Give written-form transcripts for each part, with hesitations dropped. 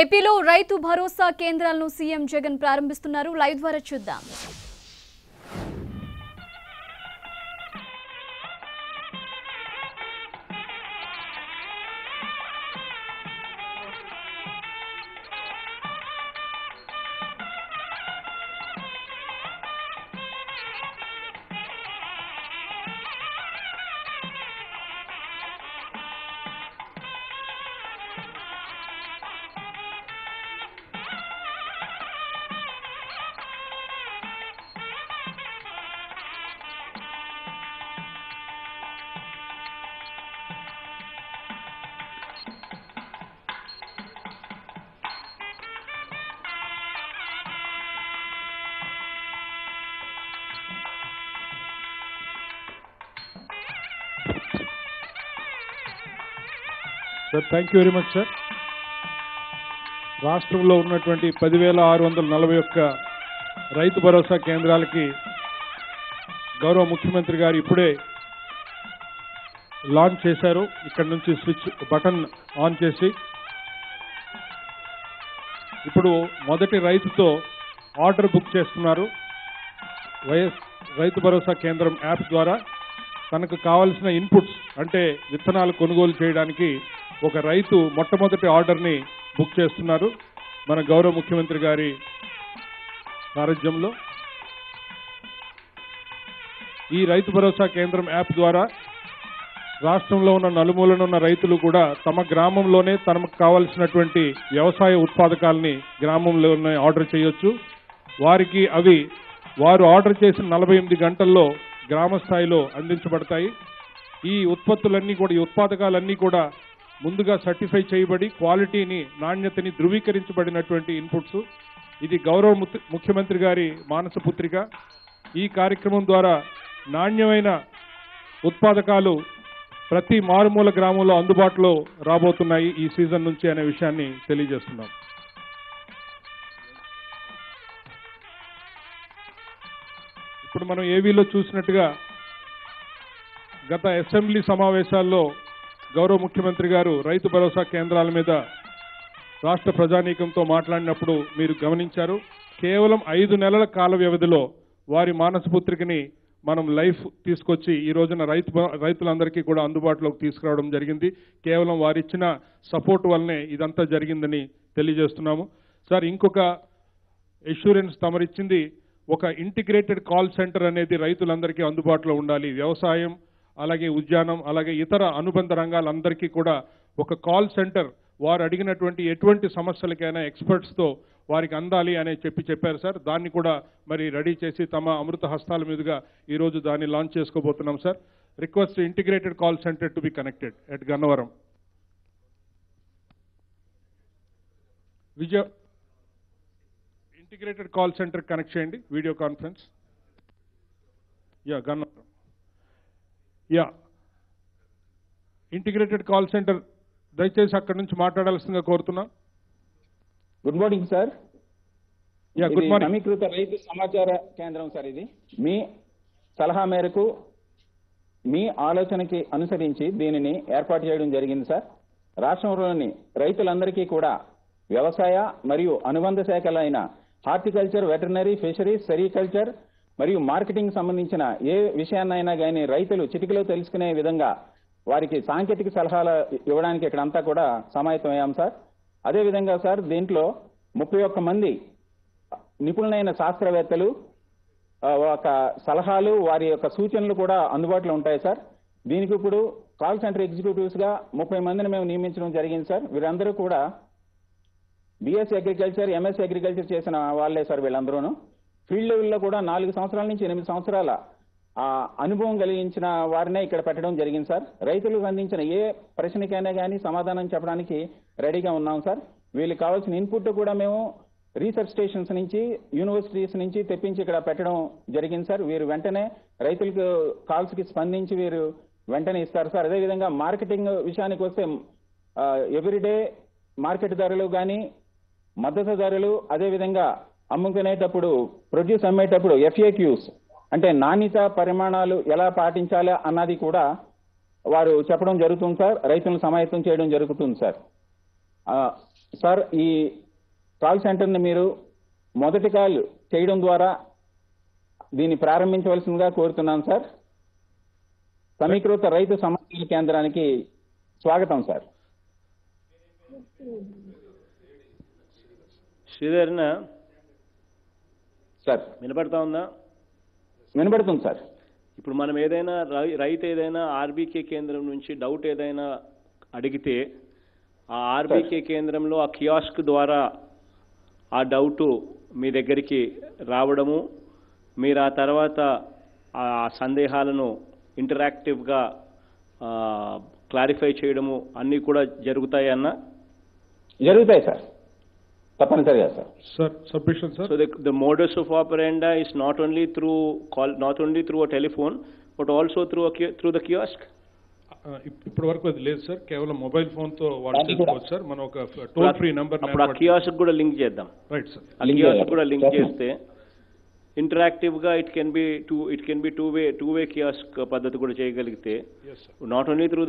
ఏపీలో రైతు భరోసా కేంద్రాలను CM Jagan ప్రారంభిస్తున్నారు. Live ద్వారా చూద్దాం. Sir thank you very much sir. రాష్ట్రంలో ఉన్నటువంటి 10,641 రైతు భరోసా కేంద్రాలకి గౌరవ ముఖ్యమంత్రి గారు ఇప్పుడే లాంచ్ చేశారు. ఇక్కడ నుంచి స్విచ్ బటన్ ఆన్ చేసి ఇప్పుడు మొదటి రైతుతో ఆర్డర్ బుక్ చేస్తున్నారు. రైతు భరోసా కేంద్రం యాప్ ద్వారా తనకు కావాల్సిన ఇన్పుట్స్ అంటే విత్తనాలు కొనుగోలు చేయడానికి ఒక రైతు మొట్టమొదటి ఆర్డర్ని బుక్ చేస్తున్నారు మన గౌరవ ముఖ్యమంత్రి గారి సారథ్యంలో. ఈ రైతు భరోసా కేంద్రం యాప్ ద్వారా రాష్ట్రంలో ఉన్న నలుమూలన ఉన్న రైతులు కూడా తమ గ్రామంలోనే తమకు కావాల్సినటువంటి వ్యవసాయ ఉత్పాదకాలని గ్రామంలోనే ఆర్డర్ చేయొచ్చు. వారికి అవి వారు ఆర్డర్ చేసిన 48 గంటల్లో గ్రామ స్థాయిలో అందించబడతాయి. ఈ ఉత్పత్తులన్నీ కూడా ఈ ఉత్పాదకాలన్నీ కూడా ముందుగా సర్టిఫై చేయబడి క్వాలిటీని నాణ్యతని ధృవీకరించబడినటువంటి ఇన్పుట్స్. ఇది గౌరవ ముఖ్యమంత్రి గారి మానసపుత్రిక. ఈ కార్యక్రమం ద్వారా నాణ్యమైన ఉత్పాదకాలు ప్రతి మారుమూల గ్రామంలో అందుబాటులో రాబోతున్నాయి ఈ సీజన్ నుంచి అనే విషయాన్ని తెలియజేస్తున్నాం. ఇప్పుడు మనం ఏవీలో చూసినట్టుగా గత అసెంబ్లీ సమావేశాల్లో గౌరవ ముఖ్యమంత్రి గారు రైతు భరోసా కేంద్రాల మీద రాష్ట్ర ప్రజానీకంతో మాట్లాడినప్పుడు మీరు గమనించారు. కేవలం 5 నెలల కాల వ్యవధిలో వారి మానసపుత్రికని మనం లైఫ్ తీసుకొచ్చి ఈ రోజున రైతులందరికీ కూడా అందుబాటులోకి తీసుకురావడం జరిగింది. కేవలం వారిచ్చిన సపోర్ట్ వల్లనే ఇదంతా జరిగిందని తెలియజేస్తున్నాము. సార్ ఇంకొక ఎష్యూరెన్స్ తమరిచ్చింది, ఒక ఇంటిగ్రేటెడ్ కాల్ సెంటర్ అనేది రైతులందరికీ అందుబాటులో ఉండాలి. వ్యవసాయం అలాగే ఉద్యానం అలాగే ఇతర అనుబంధ రంగాలందరికీ కూడా ఒక కాల్ సెంటర్ వారు అడిగినటువంటి ఎటువంటి సమస్యలకైనా ఎక్స్పర్ట్స్తో వారికి అందాలి అని చెప్పారు సార్. దాన్ని కూడా మరి రెడీ చేసి తమ అమృత హస్తాల మీదుగా ఈరోజు దాన్ని లాంచ్ చేసుకోబోతున్నాం sir. Request integrated call centre to be connected at Gannavaram. Integrated call centre connect చేయండి video conference. Gannavaram integrated call centre దయచేసి అక్కడి నుంచి మాట్లాడాల్సిందిగా కోరుతున్నాం. Good morning sir. Good morning. సమీకృత రైతు సమాచార కేంద్రం సార్. ఇది మీ సలహా మేరకు మీ ఆలోచనకి అనుసరించి దీనిని ఏర్పాటు చేయడం జరిగింది సార్. రాష్ట్రంలోని రైతులందరికీ కూడా వ్యవసాయ మరియు అనుబంధ శాఖలైన హార్టికల్చర్, వెటర్నరీ, ఫిషరీస్, సెరికల్చర్ మరియు మార్కెటింగ్ సంబంధించిన ఏ విషయాన్నైనా కానీ రైతులు చిటికలో తెలుసుకునే విధంగా వారికి సాంకేతిక సలహాలు ఇవ్వడానికి ఇక్కడంతా కూడా సమాయత్తమయ్యాం సార్. అదేవిధంగా సార్ దీంట్లో 31 మంది నిపుణులైన శాస్త్రవేత్తలు ఒక సలహాలు వారి యొక్క సూచనలు కూడా అందుబాటులో ఉంటాయి సార్. దీనికి ఇప్పుడు కాల్ సెంటర్ ఎగ్జిక్యూటివ్స్గా 30 మందిని మేము నియమించడం జరిగింది సార్. వీరందరూ కూడా బిఎస్సీ అగ్రికల్చర్, ఎంఎస్సీ అగ్రికల్చర్ చేసిన వాళ్ళే సార్. వీళ్ళందరూ ఫీల్డ్ లెవెల్లో కూడా 4 సంవత్సరాల నుంచి 8 సంవత్సరాల అనుభవం కలిగించిన వారినే ఇక్కడ పెట్టడం జరిగింది సార్. రైతులకు అందించిన ఏ ప్రశ్నకైనా కానీ సమాధానం చెప్పడానికి రెడీగా ఉన్నాం సార్. వీళ్ళకి కావాల్సిన ఇన్పుట్ కూడా మేము రీసెర్చ్ స్టేషన్స్ నుంచి, యూనివర్సిటీస్ నుంచి తెప్పించి ఇక్కడ పెట్టడం జరిగింది సార్. వీరు వెంటనే రైతులకు కాల్స్కి స్పందించి వీరు వెంటనే ఇస్తారు సార్. అదేవిధంగా మార్కెటింగ్ విషయానికి వస్తే ఎవ్రీడే మార్కెట్ ధరలు కానీ, మద్దతు ధరలు, అదేవిధంగా అమ్ముకునేటప్పుడు ప్రొడ్యూస్ అమ్మేటప్పుడు FAQs అంటే నాణ్యత పరిమాణాలు ఎలా పాటించాలి అన్నది కూడా వారు చెప్పడం జరుగుతుంది సార్. రైతులను సమాయత్తం చేయడం జరుగుతుంది సార్. సార్, ఈ కాల్ సెంటర్ని మీరు మొదటి కాల్ చేయడం ద్వారా దీన్ని ప్రారంభించవలసిందిగా కోరుతున్నాను సార్. సమీకృత రైతు సమన్వయ కేంద్రానికి స్వాగతం సార్. శ్రీధర్న సార్ వినపడతా ఉందా? వినబడుతుంది సార్. ఇప్పుడు మనం ఏదైనా రైతు ఏదైనా ఆర్బీకే కేంద్రం నుంచి డౌట్ ఏదైనా అడిగితే ఆ ఆర్బీకే కేంద్రంలో ఆ కియాస్క్ ద్వారా ఆ డౌటు మీ దగ్గరికి రావడము, మీరు ఆ తర్వాత ఆ సందేహాలను ఇంటరాక్టివ్గా క్లారిఫై చేయడము అన్నీ కూడా జరుగుతాయి అన్న? జరుగుతాయి సార్, తప్పనిసరిగా sir. Sir submission sir. So the modus of operandi is not only through call, not only through a telephone, but also through the kiosk. ఇప్పటి వరకు అది లేదు సార్, కేవలం మొబైల్ ఫోన్ తో వాళ్ళు చేసుకోవచ్చు సార్. మనం ఒక టోల్ ఫ్రీ నంబర్ అప్పుడు ఆ కియాస్క్ కూడా లింక్ చేద్దాం. Right sir. ఆ కియాస్క్ కూడా లింక్ చేస్తే ఇంటరాక్టివ్ గా it can be two way kiosk పద్ధతి కూడా చేయగలిగితే not only through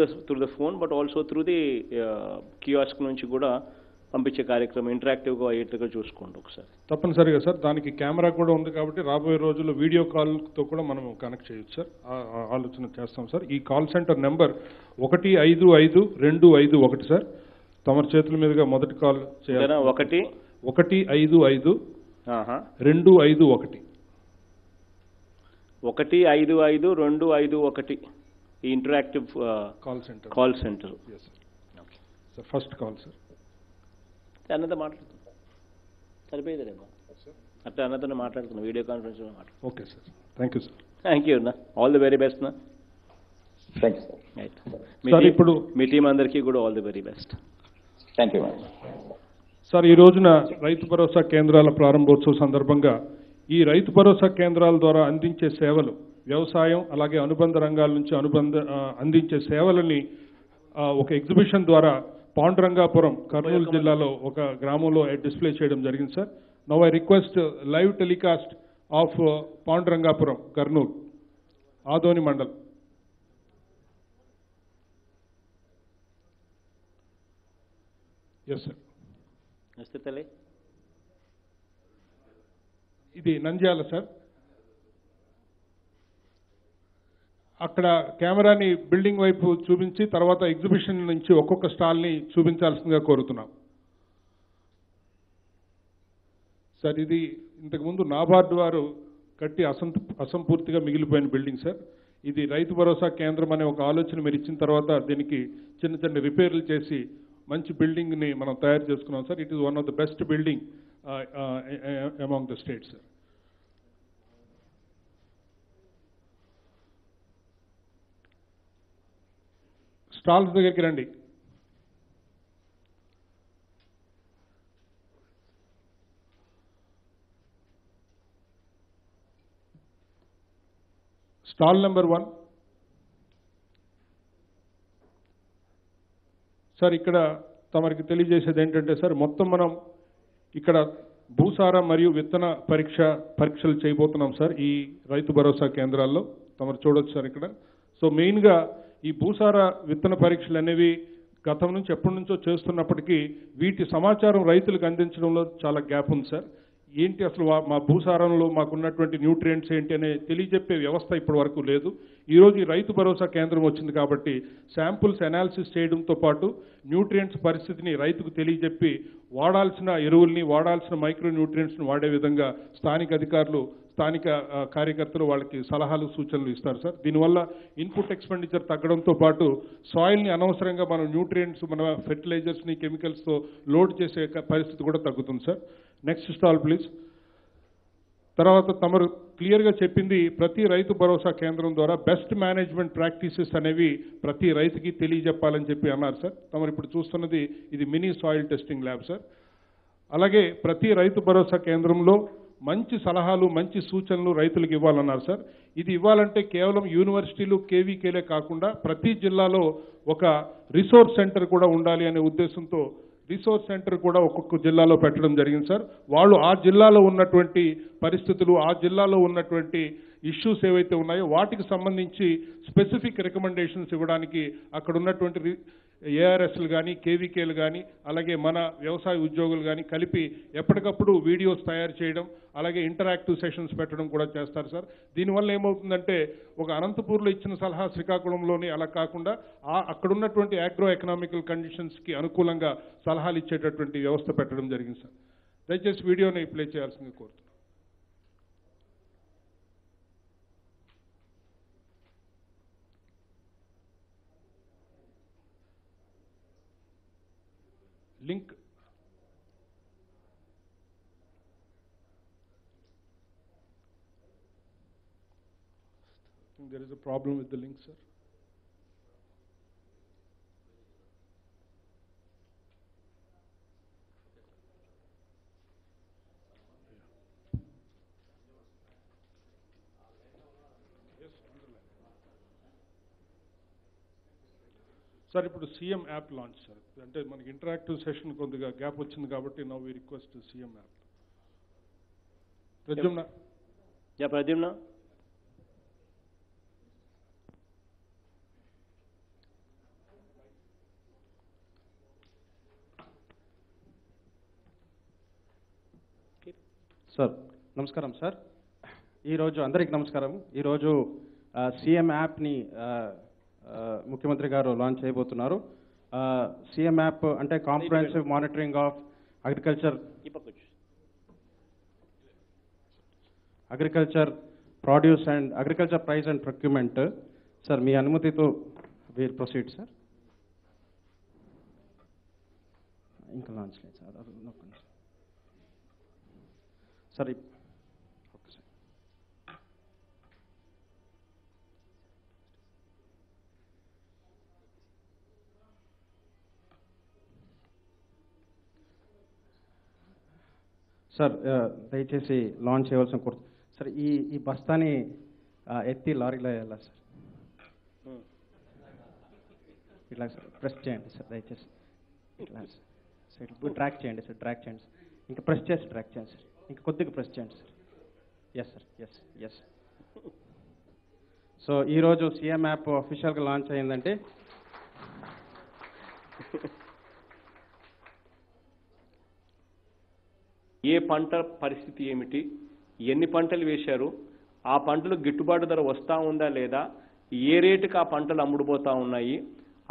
the phone but also through the kiosk నుంచి కూడా పంపించే కార్యక్రమం ఇంటరాక్టివ్ గా అయ్యేట్టుగా చూసుకోండి ఒకసారి. తప్పనిసరిగా సార్. దానికి కెమెరా కూడా ఉంది కాబట్టి రాబోయే రోజుల్లో వీడియో కాల్ తో కూడా మనం కనెక్ట్ చేయొచ్చు సార్. ఆలోచన చేస్తాం సార్. ఈ కాల్ సెంటర్ నెంబర్ 155251 సార్. తమ చేతుల మీదుగా మొదటి కాల్ చేయాలి. 1155251 1552251 ఈ interactive call centre. First call sir. అన్నతో మాట్లాడుతున్నా సరిపోయేదేమో, అట్లా అన్నతో మాట్లాడుతున్నా వీడియో కాన్ఫరెన్స్ లో మాట్లాడుతున్నా. Okay sir, thank you sir. Thank you అన్న, ఆల్ ది వెరీ బెస్ట్ నా. Thank you sir. ఇప్పుడు మీ టీం అందరికీ కూడా all the very best. Thank you sir. ఈ రోజున రైతు భరోసా కేంద్రాల ప్రారంభోత్సవ సందర్భంగా ఈ రైతు భరోసా కేంద్రాల ద్వారా అందించే సేవలు, వ్యవసాయం అలాగే అనుబంధ రంగాల నుంచి అందించే సేవలని ఒక ఎగ్జిబిషన్ ద్వారా పాండురంగాపురం కర్నూలు జిల్లాలో ఒక గ్రామంలో డిస్ప్లే చేయడం జరిగింది sir. Now I request live telecast of Pandurangapuram Kurnool Adoni mandal. Yes sir. ఇది నంద్యాల సార్. అక్కడ కెమెరాని బిల్డింగ్ వైపు చూపించి తర్వాత ఎగ్జిబిషన్ నుంచి ఒక్కొక్క స్టాల్ని చూపించాల్సిందిగా కోరుతున్నాం సార్. ఇది ఇంతకుముందు నాబార్డు వారు కట్టి అసంపూర్తిగా మిగిలిపోయిన బిల్డింగ్ సార్. ఇది రైతు భరోసా కేంద్రం అనే ఒక ఆలోచన మీరు ఇచ్చిన తర్వాత దీనికి చిన్న చిన్న రిపేర్లు చేసి మంచి బిల్డింగ్ని మనం తయారు చేసుకున్నాం sir. It is one of the best building among the states sir. Stalls దగ్గరికి రండి. Stall number 1 sir. ఇక్కడ తమరికి తెలియజేసేది ఏంటంటే సార్, మొత్తం మనం ఇక్కడ భూసార మరియు విత్తన పరీక్షలు చేయబోతున్నాం సార్ ఈ రైతు భరోసా కేంద్రాల్లో. తమరు చూడొచ్చు సార్ ఇక్కడ. సో మెయిన్గా ఈ భూసార విత్తన పరీక్షలు అనేవి గతం నుంచి ఎప్పటి నుంచో చేస్తున్నప్పటికీ వీటి సమాచారం రైతులకు అందించడంలో చాలా గ్యాప్ ఉంది సార్. ఏంటి అసలు మా భూసారంలో మాకున్నటువంటి న్యూట్రియంట్స్ ఏంటి అనే తెలియజెప్పే వ్యవస్థ ఇప్పటి వరకు లేదు. ఈరోజు ఈ రైతు భరోసా కేంద్రం వచ్చింది కాబట్టి శాంపుల్స్ అనాలిసిస్ చేయడంతో పాటు న్యూట్రియంట్స్ పరిస్థితిని రైతుకు తెలియజెప్పి వాడాల్సిన ఎరువుల్ని, వాడాల్సిన మైక్రో న్యూట్రియంట్స్ని వాడే విధంగా స్థానిక అధికారులు, స్థానిక కార్యకర్తలు వాళ్ళకి సలహాలు, సూచనలు ఇస్తారు సార్. దీనివల్ల ఇన్పుట్ ఎక్స్పెండిచర్ తగ్గడంతో పాటు సాయిల్ని అనవసరంగా మనం న్యూట్రియంట్స్, మన ఫెర్టిలైజర్స్ని, కెమికల్స్తో లోడ్ చేసే పరిస్థితి కూడా తగ్గుతుంది సార్. Next stall please. తర్వాత తమరు క్లియర్గా చెప్పింది ప్రతి రైతు భరోసా కేంద్రం ద్వారా బెస్ట్ మేనేజ్మెంట్ ప్రాక్టీసెస్ అనేవి ప్రతి రైతుకి తెలియజెప్పాలని చెప్పి అన్నారు సార్. తమరు ఇప్పుడు చూస్తున్నది ఇది mini soil testing lab sir. అలాగే ప్రతి రైతు భరోసా కేంద్రంలో మంచి సలహాలు, మంచి సూచనలు రైతులకు ఇవ్వాలన్నారు సార్. ఇది ఇవ్వాలంటే కేవలం యూనివర్సిటీలు, కేవీకేలే కాకుండా ప్రతి జిల్లాలో ఒక రిసోర్స్ సెంటర్ కూడా ఉండాలి అనే ఉద్దేశంతో రిసోర్స్ సెంటర్ కూడా ఒక్కొక్క జిల్లాలో పెట్టడం జరిగింది సార్. వాళ్ళు ఆ జిల్లాలో ఉన్నటువంటి పరిస్థితులు, ఆ జిల్లాలో ఉన్నటువంటి ఇష్యూస్ ఏవైతే ఉన్నాయో వాటికి సంబంధించి స్పెసిఫిక్ రికమెండేషన్స్ ఇవ్వడానికి అక్కడ ఉన్నటువంటి ఏఆర్ఎస్లు కానీ కేవీకేలు కానీ అలాగే మన వ్యవసాయ ఉద్యోగులు కానీ కలిపి ఎప్పటికప్పుడు వీడియోస్ తయారు చేయడం అలాగే ఇంటరాక్టివ్ సెషన్స్ పెట్టడం కూడా చేస్తారు సార్. దీనివల్ల ఏమవుతుందంటే ఒక అనంతపూర్లో ఇచ్చిన సలహా శ్రీకాకుళంలోని అలా కాకుండా అక్కడున్నటువంటి ఆగ్రో ఎకనామికల్ కండిషన్స్కి అనుకూలంగా సలహాలు ఇచ్చేటటువంటి వ్యవస్థ పెట్టడం జరిగింది సార్. దయచేసి వీడియోని ప్లే చేయాల్సిందిగా కోరుతున్నాను. Link there is a problem with the link, sir. Sir ఇప్పుడు సీఎం యాప్ లాంచ్ సార్, అంటే మనకి ఇంటరాక్టివ్ సెషన్ కొద్దిగా గ్యాప్ వచ్చింది కాబట్టి now we request CM app. Pradyumna. Pradyumna. Sir నమస్కారం సార్. ఈరోజు అందరికీ నమస్కారం. ఈరోజు సీఎం యాప్ని ముఖ్యమంత్రి గారు లాంచ్ చేయబోతున్నారు. సీఎం యాప్ అంటే comprehensive monitoring of agriculture produce and agriculture price and procurement. Sir మీ అనుమతితో వీల్ ప్రొసీడ్ సార్. ఇంకా లాంచ్ లేదు sir. Sir okay sir. Sir దయచేసి లాంచ్ చేయవలసిన కోరుతు సార్. ఈ బస్తాని ఎత్తి లారీలో వెళ్ళాలి సార్. ఇట్లా సార్ ప్రెస్ చేయండి సార్ దయచేసి. ఇట్లా సార్ ట్రాక్ చేయండి సార్. ట్రాక్ చేయండి సార్. ఇంకా ప్రెస్ చేసి ట్రాక్ చేయండి సార్. ఇంకా కొద్దిగా ప్రెస్ చేయండి sir. Yes sir. Yes. So ఈరోజు సీఎం యాప్ అఫీషియల్గా లాంచ్ అయిందంటే ఏ పంట పరిస్థితి ఏమిటి, ఎన్ని పంటలు వేశారు, ఆ పంటలు గిట్టుబాటు ధర వస్తూ ఉందా లేదా, ఏ రేటుకి ఆ పంటలు అమ్ముడుపోతూ ఉన్నాయి,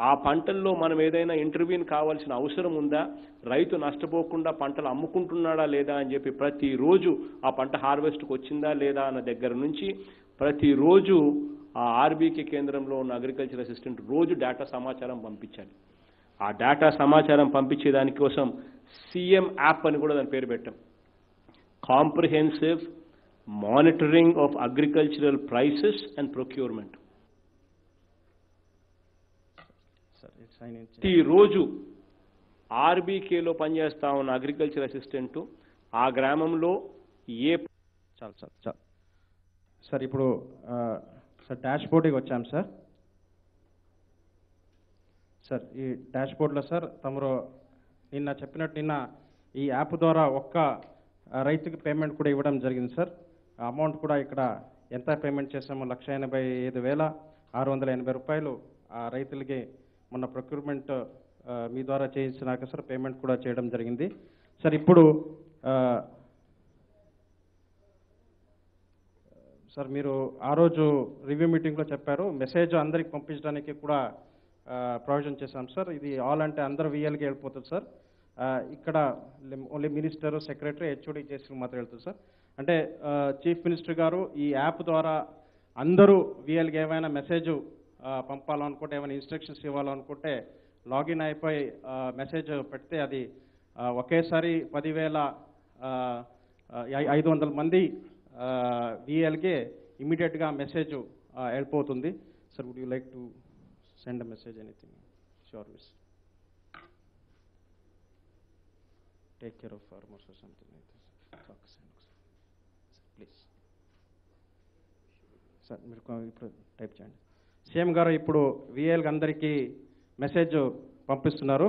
ఆ పంటల్లో మనం ఏదైనా ఇంటర్వ్యూని కావాల్సిన అవసరం ఉందా, రైతు నష్టపోకుండా పంటలు అమ్ముకుంటున్నాడా లేదా అని చెప్పి ప్రతిరోజు ఆ పంట హార్వెస్ట్కి వచ్చిందా లేదా అన్న దగ్గర నుంచి ప్రతిరోజు ఆ ఆర్బీకే కేంద్రంలో ఉన్న అగ్రికల్చర్ అసిస్టెంట్ రోజు డేటా సమాచారం పంపించాలి. ఆ డేటా సమాచారం పంపించే దానికోసం సీఎం యాప్ అని కూడా దాని పేరు పెట్టాం. Comprehensive monitoring of agricultural prices and procurement. ప్రతిరోజు ఆర్బీకేలో పనిచేస్తా ఉన్న అగ్రికల్చర్ అసిస్టెంట్ ఆ గ్రామంలో చాలు సార్. ఇప్పుడు సార్ డాష్ బోర్డ్కి వచ్చాం సార్. సార్ ఈ డాష్ బోర్డ్లో సార్ తమరు నిన్న చెప్పినట్టు నిన్న ఈ యాప్ ద్వారా ఒక్క రైతుకి పేమెంట్ కూడా ఇవ్వడం జరిగింది సార్. అమౌంట్ కూడా ఇక్కడ ఎంత పేమెంట్ చేసామో 1,85,680 రూపాయలు ఆ రైతులకి మొన్న ప్రొక్యూర్మెంట్ మీ ద్వారా చేయించినాక సార్ పేమెంట్ కూడా చేయడం జరిగింది సార్. ఇప్పుడు సార్ మీరు ఆ రోజు రివ్యూ మీటింగ్లో చెప్పారు మెసేజ్ అందరికి పంపించడానికి కూడా ప్రొవిజన్ చేశాం సార్. ఇది ఆల్ అంటే అందరు విఎల్కి వెళ్ళిపోతుంది సార్. ఇక్కడ ఓన్లీ మినిస్టర్, సెక్రటరీ, హెచ్ఓడి చేసి మాత్రం వెళ్తుంది సార్. అంటే చీఫ్ మినిస్టర్ గారు ఈ యాప్ ద్వారా అందరూ విఎల్కి ఏమైనా మెసేజ్ పంపాలనుకుంటే, ఏమైనా ఇన్స్ట్రక్షన్స్ ఇవ్వాలనుకుంటే లాగిన్ అయిపోయి మెసేజ్ పెడితే అది ఒకేసారి 10,500 మంది విఎల్కే ఇమీడియట్గా మెసేజ్ వెళ్ళిపోతుంది sir. Would you like to send a message anything? Sure miss. Take care of farmers or something like this. Please sir మీరు ఇప్పుడు టైప్ చేయండి. సీఎం గారు ఇప్పుడు విఎల్కి అందరికీ మెసేజ్ పంపిస్తున్నారు.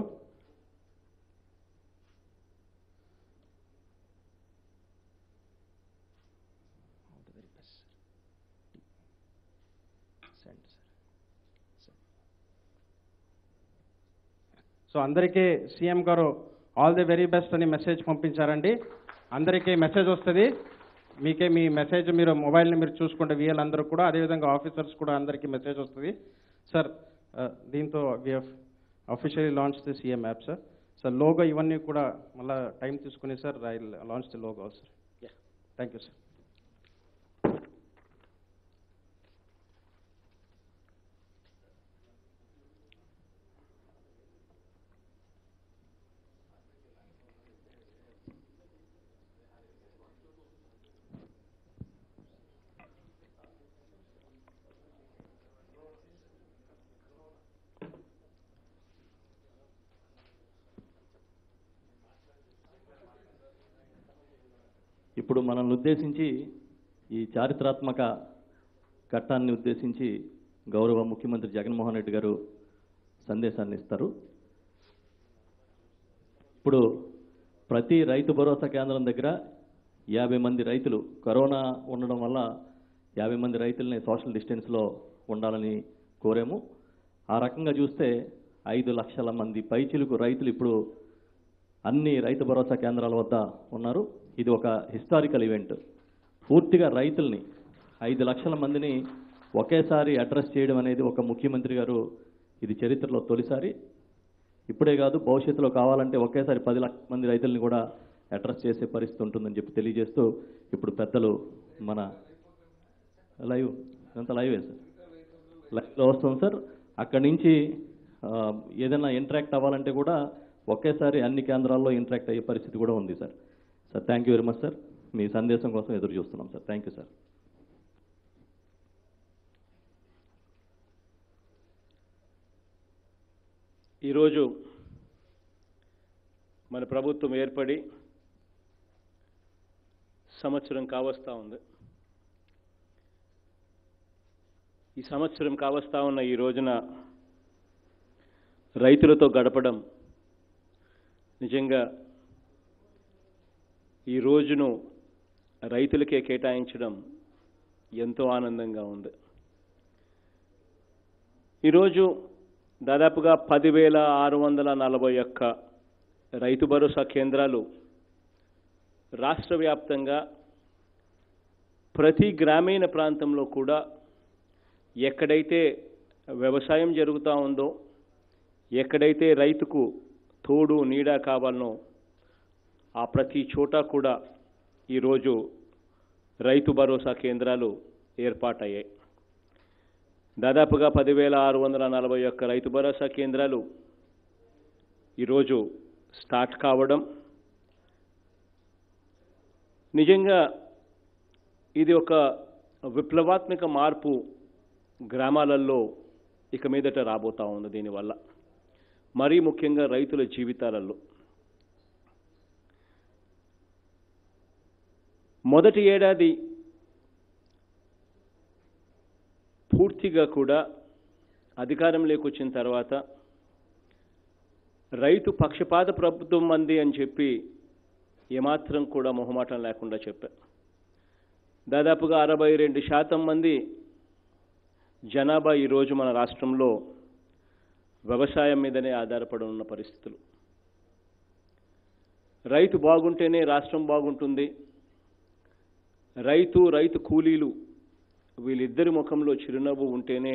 సో అందరికీ సీఎం గారు ఆల్ ది వెరీ బెస్ట్ అని మెసేజ్ పంపించారండి. అందరికీ మెసేజ్ వస్తుంది. మీకే మీ మెసేజ్ మీరు మొబైల్ని మీరు చూసుకుంటే విఎల్ అందరూ కూడా, అదేవిధంగా ఆఫీసర్స్ కూడా అందరికీ మెసేజ్ వస్తుంది. సార్ దీంతో we have officially launch the CM app sir. Sir logo ఇవన్నీ కూడా మళ్ళీ టైం తీసుకుని sir I launch the logo sir. Thank you sir. ఇప్పుడు మనల్ని ఉద్దేశించి ఈ చారిత్రాత్మక ఘట్టాన్ని ఉద్దేశించి గౌరవ ముఖ్యమంత్రి జగన్మోహన్ రెడ్డి గారు సందేశాన్ని ఇస్తారు. ఇప్పుడు ప్రతి రైతు భరోసా కేంద్రం దగ్గర 50 మంది రైతులు, కరోనా ఉండడం వల్ల 50 మంది రైతుల్ని సోషల్ డిస్టెన్స్లో ఉండాలని కోరాము. ఆ రకంగా చూస్తే 5 లక్షల మంది పైచిలుకు రైతులు ఇప్పుడు అన్ని రైతు భరోసా కేంద్రాల వద్ద ఉన్నారు. ఇది ఒక హిస్టారికల్ ఈవెంట్. పూర్తిగా రైతుల్ని 5 లక్షల మందిని ఒకేసారి అడ్రస్ చేయడం అనేది ఒక ముఖ్యమంత్రి గారు ఇది చరిత్రలో తొలిసారి. ఇప్పుడే కాదు, భవిష్యత్తులో కావాలంటే ఒకేసారి 10 లక్షల మంది రైతుల్ని కూడా అడ్రస్ చేసే పరిస్థితి ఉంటుందని చెప్పి తెలియజేస్తూ, ఇప్పుడు పెద్దలు మన లైవ్ అంతా లైవే సార్, లైవ్లో వస్తుంది సార్. అక్కడి నుంచి ఏదైనా ఇంటరాక్ట్ అవ్వాలంటే కూడా ఒకేసారి అన్ని కేంద్రాల్లో ఇంటరాక్ట్ అయ్యే పరిస్థితి కూడా ఉంది sir. Sir thank you very much sir. మీ సందేశం కోసం ఎదురు చూస్తున్నాం సార్. Thank you sir. ఈరోజు మన ప్రభుత్వం ఏర్పడి సంవత్సరం కావస్తా ఉంది. ఈ సంవత్సరం కావస్తా ఉన్న ఈ రోజున రైతులతో గడపడం నిజంగా ఈ రోజును రైతులకే కేటాయించడం ఎంతో ఆనందంగా ఉంది. ఈరోజు దాదాపుగా 10,641 రైతు భరోసా కేంద్రాలు రాష్ట్ర వ్యాప్తంగా ప్రతి గ్రామీణ ప్రాంతంలో కూడా ఎక్కడైతే వ్యవసాయం జరుగుతూ ఉందో, ఎక్కడైతే రైతుకు తోడు నీడ కావాలనో ఆ ప్రతి చోట కూడా ఈరోజు రైతు భరోసా కేంద్రాలు ఏర్పాటయ్యాయి. దాదాపుగా 10,641 రైతు భరోసా కేంద్రాలు ఈరోజు స్టార్ట్ కావడం నిజంగా ఇది ఒక విప్లవాత్మక మార్పు గ్రామాలలో ఇక మీదట రాబోతా ఉంది. దీనివల్ల మరీ ముఖ్యంగా రైతుల జీవితాలలో మొదటి ఏడాది పూర్తిగా కూడా అధికారంలోకి వచ్చిన తర్వాత రైతు పక్షపాత ప్రభుత్వం మంది అని చెప్పి ఏమాత్రం కూడా మొహమాటం లేకుండా చెప్పారు. దాదాపుగా 62% మంది జనాభా ఈరోజు మన రాష్ట్రంలో వ్యవసాయం మీదనే ఆధారపడి ఉన్న పరిస్థితులు. రైతు బాగుంటేనే రాష్ట్రం బాగుంటుంది. రైతు కూలీలు వీళ్ళిద్దరి ముఖంలో చిరునవ్వు ఉంటేనే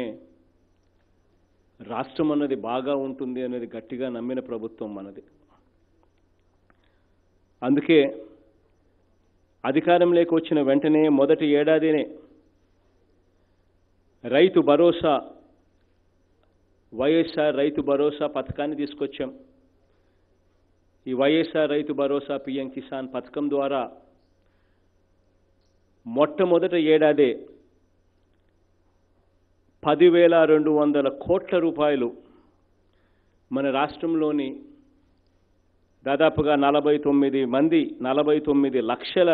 రాష్ట్రం అన్నది బాగా ఉంటుంది అనేది గట్టిగా నమ్మిన ప్రభుత్వం మనది. అందుకే అధికారంలోకి వచ్చిన వెంటనే మొదటి ఏడాదినే రైతు భరోసా, వైఎస్ఆర్ రైతు భరోసా పథకాన్ని తీసుకొచ్చాం. ఈ వైఎస్ఆర్ రైతు భరోసా పిఎం కిసాన్ పథకం ద్వారా మొట్టమొదటి ఏడాదే 10,200 కోట్ల రూపాయలు మన రాష్ట్రంలోని దాదాపుగా 49 లక్షల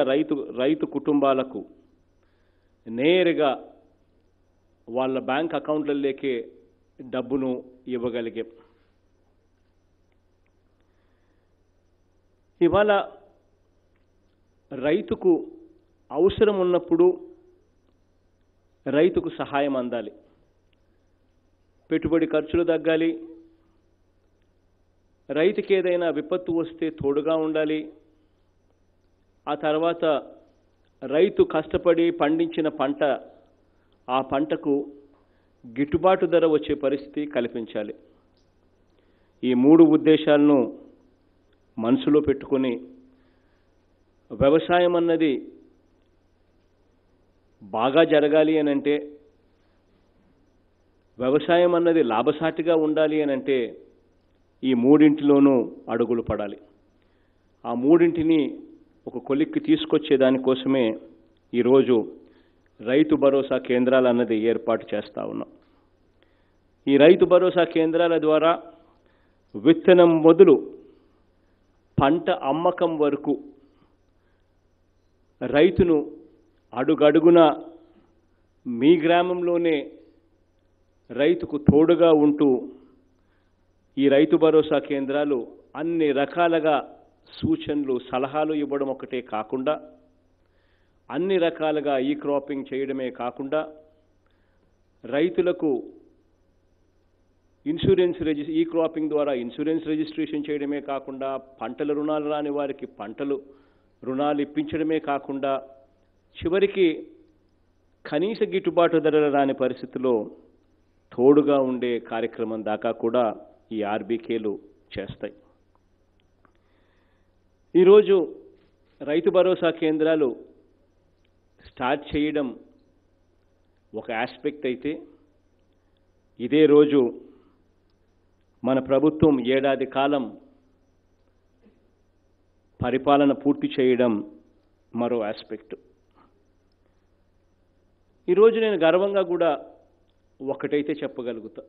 రైతు కుటుంబాలకు నేరుగా వాళ్ళ బ్యాంక్ అకౌంట్లలోకే డబ్బును ఇవ్వగలిగాం. ఇవాళ రైతుకు అవసరం ఉన్నప్పుడు రైతుకు సహాయం అందాలి, పెట్టుబడి ఖర్చులు తగ్గాలి, రైతుకి ఏదైనా విపత్తు వస్తే తోడుగా ఉండాలి. ఆ తర్వాత రైతు కష్టపడి పండించిన పంట, ఆ పంటకు గిట్టుబాటు ధర వచ్చే పరిస్థితి కల్పించాలి. ఈ 3 ఉద్దేశాలను మనసులో పెట్టుకొని వ్యవసాయం అన్నది బాగా జరగాలి అనంటే, వ్యవసాయం అన్నది లాభసాటిగా ఉండాలి అనంటే ఈ 3ఇంటిలోనూ అడుగులు పడాలి. ఆ 3ఇంటిని ఒక కొలిక్కి తీసుకొచ్చే దానికోసమే ఈరోజు రైతు భరోసా కేంద్రాలు అన్నది ఏర్పాటు చేస్తూ ఉన్నాం. ఈ రైతు భరోసా కేంద్రాల ద్వారా విత్తనం మొదలు పంట అమ్మకం వరకు రైతును అడుగడుగున మీ గ్రామంలోనే రైతుకు తోడుగా ఉంటూ ఈ రైతు భరోసా కేంద్రాలు అన్ని రకాలుగా సూచనలు, సలహాలు ఇవ్వడం ఒకటే కాకుండా, అన్ని రకాలుగా ఈ క్రాపింగ్ చేయడమే కాకుండా, రైతులకు ఈ క్రాపింగ్ ద్వారా ఇన్సూరెన్స్ రిజిస్ట్రేషన్ చేయడమే కాకుండా, పంటల రుణాలు రాని వారికి పంటలు రుణాలు ఇప్పించడమే కాకుండా, చివరికి కనీస గిట్టుబాటు ధరలు రాని పరిస్థితిలో తోడుగా ఉండే కార్యక్రమం దాకా కూడా ఈ ఆర్బీకేలు చేస్తాయి. ఈరోజు రైతు భరోసా కేంద్రాలు స్టార్ట్ చేయడం ఒక ఆస్పెక్ట్ అయితే, ఇదే రోజు మన ప్రభుత్వం ఏడాది కాలం పరిపాలన పూర్తి చేయడం మరో ఆస్పెక్ట్. ఈరోజు నేను గర్వంగా కూడా ఒకటైతే చెప్పగలుగుతా,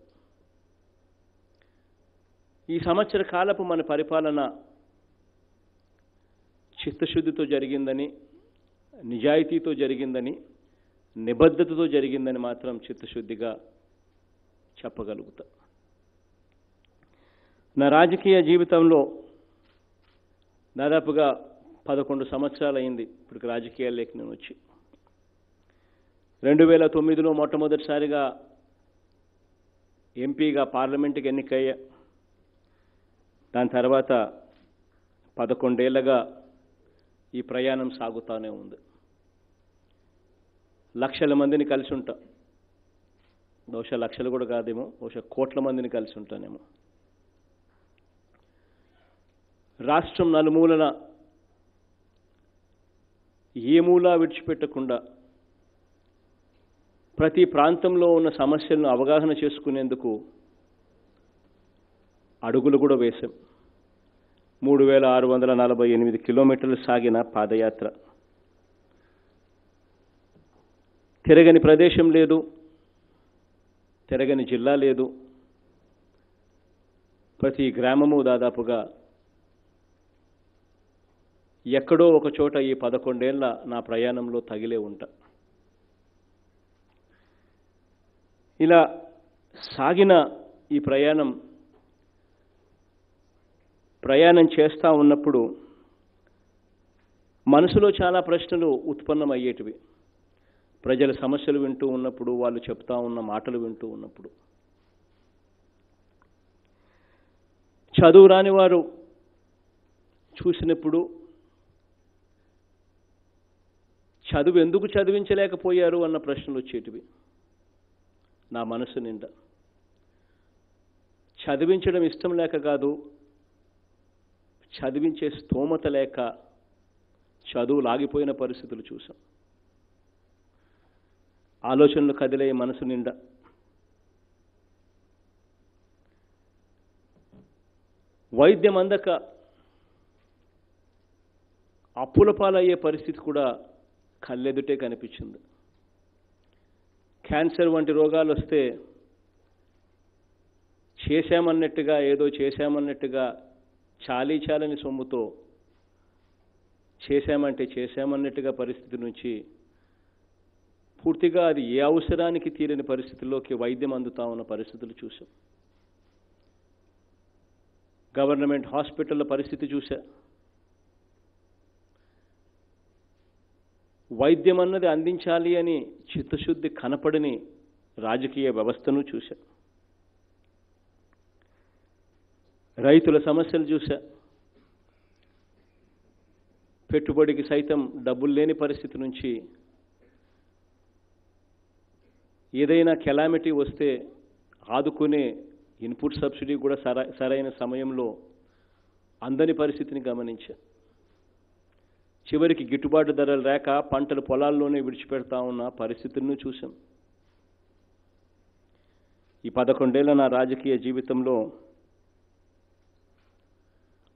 ఈ సంవత్సర కాలపు మన పరిపాలన చిత్తశుద్ధితో జరిగిందని, నిజాయితీతో జరిగిందని, నిబద్ధతతో జరిగిందని మాత్రం చిత్తశుద్ధిగా చెప్పగలుగుతా. నా రాజకీయ జీవితంలో దాదాపుగా 11 సంవత్సరాలు అయింది ఇప్పుడు రాజకీయాల్లోకి నేను వచ్చి. 2009లో మొట్టమొదటిసారిగా ఎంపీగా పార్లమెంటుకి ఎన్నికయ్యా. దాని తర్వాత 11 ఏళ్లుగా ఈ ప్రయాణం సాగుతూనే ఉంది. లక్షల మందిని కలిసి ఉంటా, బహుశా లక్షలు కూడా కాదేమో, బహుశా కోట్ల మందిని కలిసి ఉంటానేమో. రాష్ట్రం నలుమూలన ఏ మూలా విడిచిపెట్టకుండా ప్రతి ప్రాంతంలో ఉన్న సమస్యలను అవగాహన చేసుకునేందుకు అడుగులు కూడా వేశాం. 3648 కిలోమీటర్లు సాగిన పాదయాత్ర. తిరగని ప్రదేశం లేదు, తిరగని జిల్లా లేదు. ప్రతి గ్రామము దాదాపుగా ఎక్కడో ఒక చోట ఈ 11 ఏళ్ల నా ప్రయాణంలో తగిలే ఉంటా. ఇలా సాగిన ఈ ప్రయాణం చేస్తూ ఉన్నప్పుడు మనసులో చాలా ప్రశ్నలు ఉత్పన్నమయ్యేటివి. ప్రజల సమస్యలు వింటూ ఉన్నప్పుడు, వాళ్ళు చెప్తా ఉన్న మాటలు వింటూ ఉన్నప్పుడు. చదువు రాని వారు చూసినప్పుడు చదువు ఎందుకు చదివించలేకపోయారు అన్న ప్రశ్నలు వచ్చేటివి నా మనసు నిండా. చదివించడం ఇష్టం లేక కాదు, చదివించే స్తోమత లేక చదువు లాగిపోయిన పరిస్థితులు చూసాం. ఆలోచనలు కదిలే మనసు నిండా. వైద్యం అందక అప్పుల పాలయ్యే పరిస్థితి కూడా కళ్ళెదుటే కనిపించింది. క్యాన్సర్ వంటి రోగాలు వస్తే ఏదో చేశామన్నట్టుగా చాలని సొమ్ముతో చేశామన్నట్టుగా పరిస్థితి నుంచి పూర్తిగా అది ఏ అవసరానికి తీరని పరిస్థితుల్లోకి వైద్యం అందుతా ఉన్న పరిస్థితులు చూసాం. గవర్నమెంట్ హాస్పిటల్ల పరిస్థితి చూసా. వైద్యం అన్నది అందించాలి అని చిత్తశుద్ధి కనపడని రాజకీయ వ్యవస్థను చూశా. రైతుల సమస్యలు చూసా. పెట్టుబడికి సైతం డబ్బులు లేని పరిస్థితి నుంచి ఏదైనా కెలామిటీ వస్తే ఆదుకునే ఇన్పుట్ సబ్సిడీ కూడా సరైన సమయంలో అందని పరిస్థితిని గమనించా. చివరికి గిట్టుబాటు ధరలు లేక పంటలు పొలాల్లోనే విడిచిపెడతా ఉన్న పరిస్థితులను చూసాం. ఈ 11 ఏళ్ల నా రాజకీయ జీవితంలో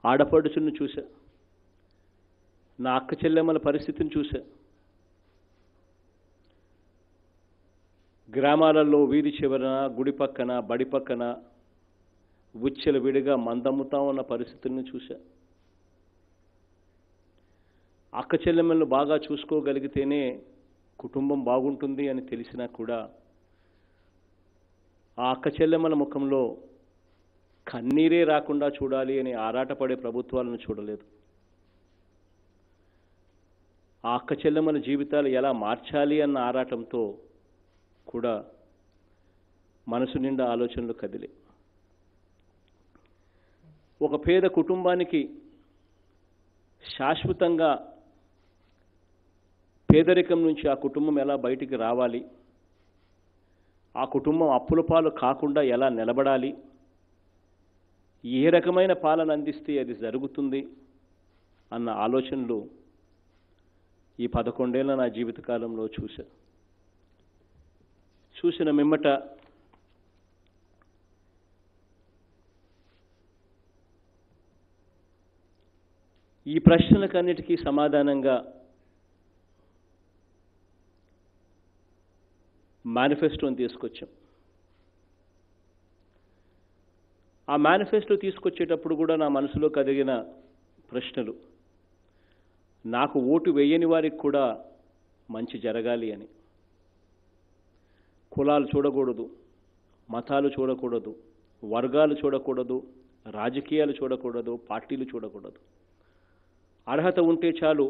ఆడపడుచులను చూసా, నా అక్క చెల్లెమ్మల పరిస్థితిని చూసా. గ్రామాలలో వీధి చివరన, గుడి పక్కన, బడి పక్కన ఉచ్చెల విడిగా మందమ్ముతా ఉన్న పరిస్థితులను చూసా. అక్క చెల్లెమ్మలను బాగా చూసుకోగలిగితేనే కుటుంబం బాగుంటుంది అని తెలిసినా కూడా ఆ అక్క చెల్లెమ్మల ముఖంలో కన్నీరే రాకుండా చూడాలి అని ఆరాటపడే ప్రభుత్వాలను చూడలేదు. ఆ అక్క చెల్లెమ్మల జీవితాలు ఎలా మార్చాలి అన్న ఆరాటంతో కూడా మనసు నిండా ఆలోచనలు కదిలే. ఒక పేద కుటుంబానికి శాశ్వతంగా పేదరికం నుంచి ఆ కుటుంబం ఎలా బయటికి రావాలి, ఆ కుటుంబం అప్పుల పాలు కాకుండా ఎలా నిలబడాలి, ఏ రకమైన పాలన అందిస్తే అది జరుగుతుంది అన్న ఆలోచనలు ఈ 11 ఏళ్ల నా జీవితకాలంలో చూసిన మిమ్మట ఈ ప్రశ్నలకన్నిటికీ సమాధానంగా మేనిఫెస్టోని తీసుకొచ్చాం. ఆ మేనిఫెస్టో తీసుకొచ్చేటప్పుడు కూడా నా మనసులో కదిగిన ప్రశ్నలు, నాకు ఓటు వేయని వారికి కూడా మంచి జరగాలి అని. కులాలు చూడకూడదు, మతాలు చూడకూడదు, వర్గాలు చూడకూడదు, రాజకీయాలు చూడకూడదు, పార్టీలు చూడకూడదు. అర్హత ఉంటే చాలు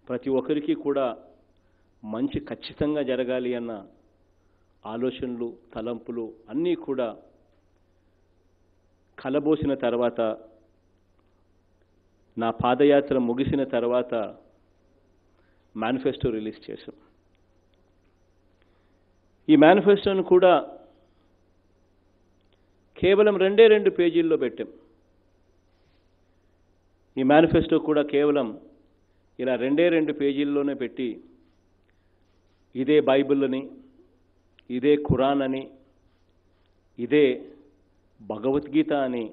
ప్రతి ఒక్కరికి కూడా మంచి ఖచ్చితంగా జరగాలి అన్న ఆలోచనలు, తలంపులు అన్నీ కూడా కలబోసిన తర్వాత, నా పాదయాత్ర ముగిసిన తర్వాత మేనిఫెస్టో రిలీజ్ చేశాం. ఈ మేనిఫెస్టోను కూడా కేవలం 2 పేజీల్లో పెట్టాం. ఈ మేనిఫెస్టో కూడా కేవలం ఇలా 2 పేజీల్లోనే పెట్టి, ఇదే బైబిల్ అని, ఇదే ఖురాన్ అని, ఇదే భగవద్గీత అని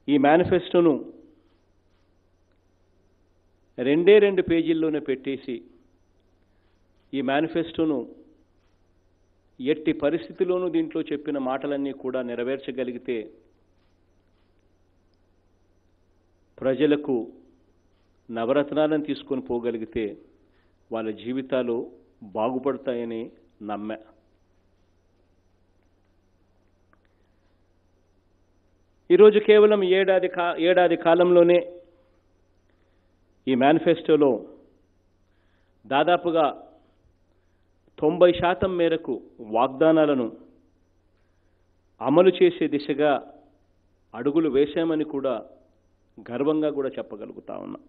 ఈ మేనిఫెస్టోను 2 పేజీల్లోనే పెట్టేసి, ఈ మేనిఫెస్టోను ఎట్టి పరిస్థితిలోనూ దీంట్లో చెప్పిన మాటలన్నీ కూడా నెరవేర్చగలిగితే ప్రజలకు నవరత్నాలను తీసుకొని పోగలిగితే వాళ్ళ జీవితాలు బాగుపడతాయని నమ్మా. ఈరోజు కేవలం ఏడాది కాలంలోనే ఈ మేనిఫెస్టోలో దాదాపుగా 90% మేరకు వాగ్దానాలను అమలు చేసే దిశగా అడుగులు వేశామని కూడా గర్వంగా కూడా చెప్పగలుగుతా ఉన్నా.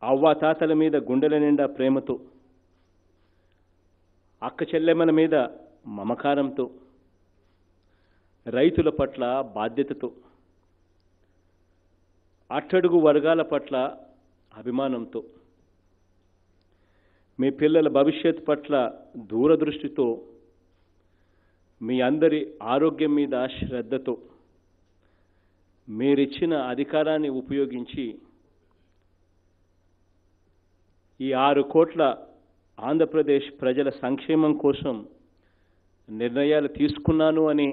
అవ్వాతాతల మీద గుండెల నిండా ప్రేమతో, అక్క చెల్లెమ్మల మీద మమకారంతో, రైతుల పట్ల బాధ్యతతో, అట్టడుగు వర్గాల పట్ల అభిమానంతో, మీ పిల్లల భవిష్యత్ పట్ల దూరదృష్టితో, మీ అందరి ఆరోగ్యం మీద శ్రద్ధతో, మీరిచ్చిన అధికారాన్ని ఉపయోగించి ఈ 6 కోట్ల ఆంధ్రప్రదేశ్ ప్రజల సంక్షేమం కోసం నిర్ణయాలు తీసుకున్నాను అని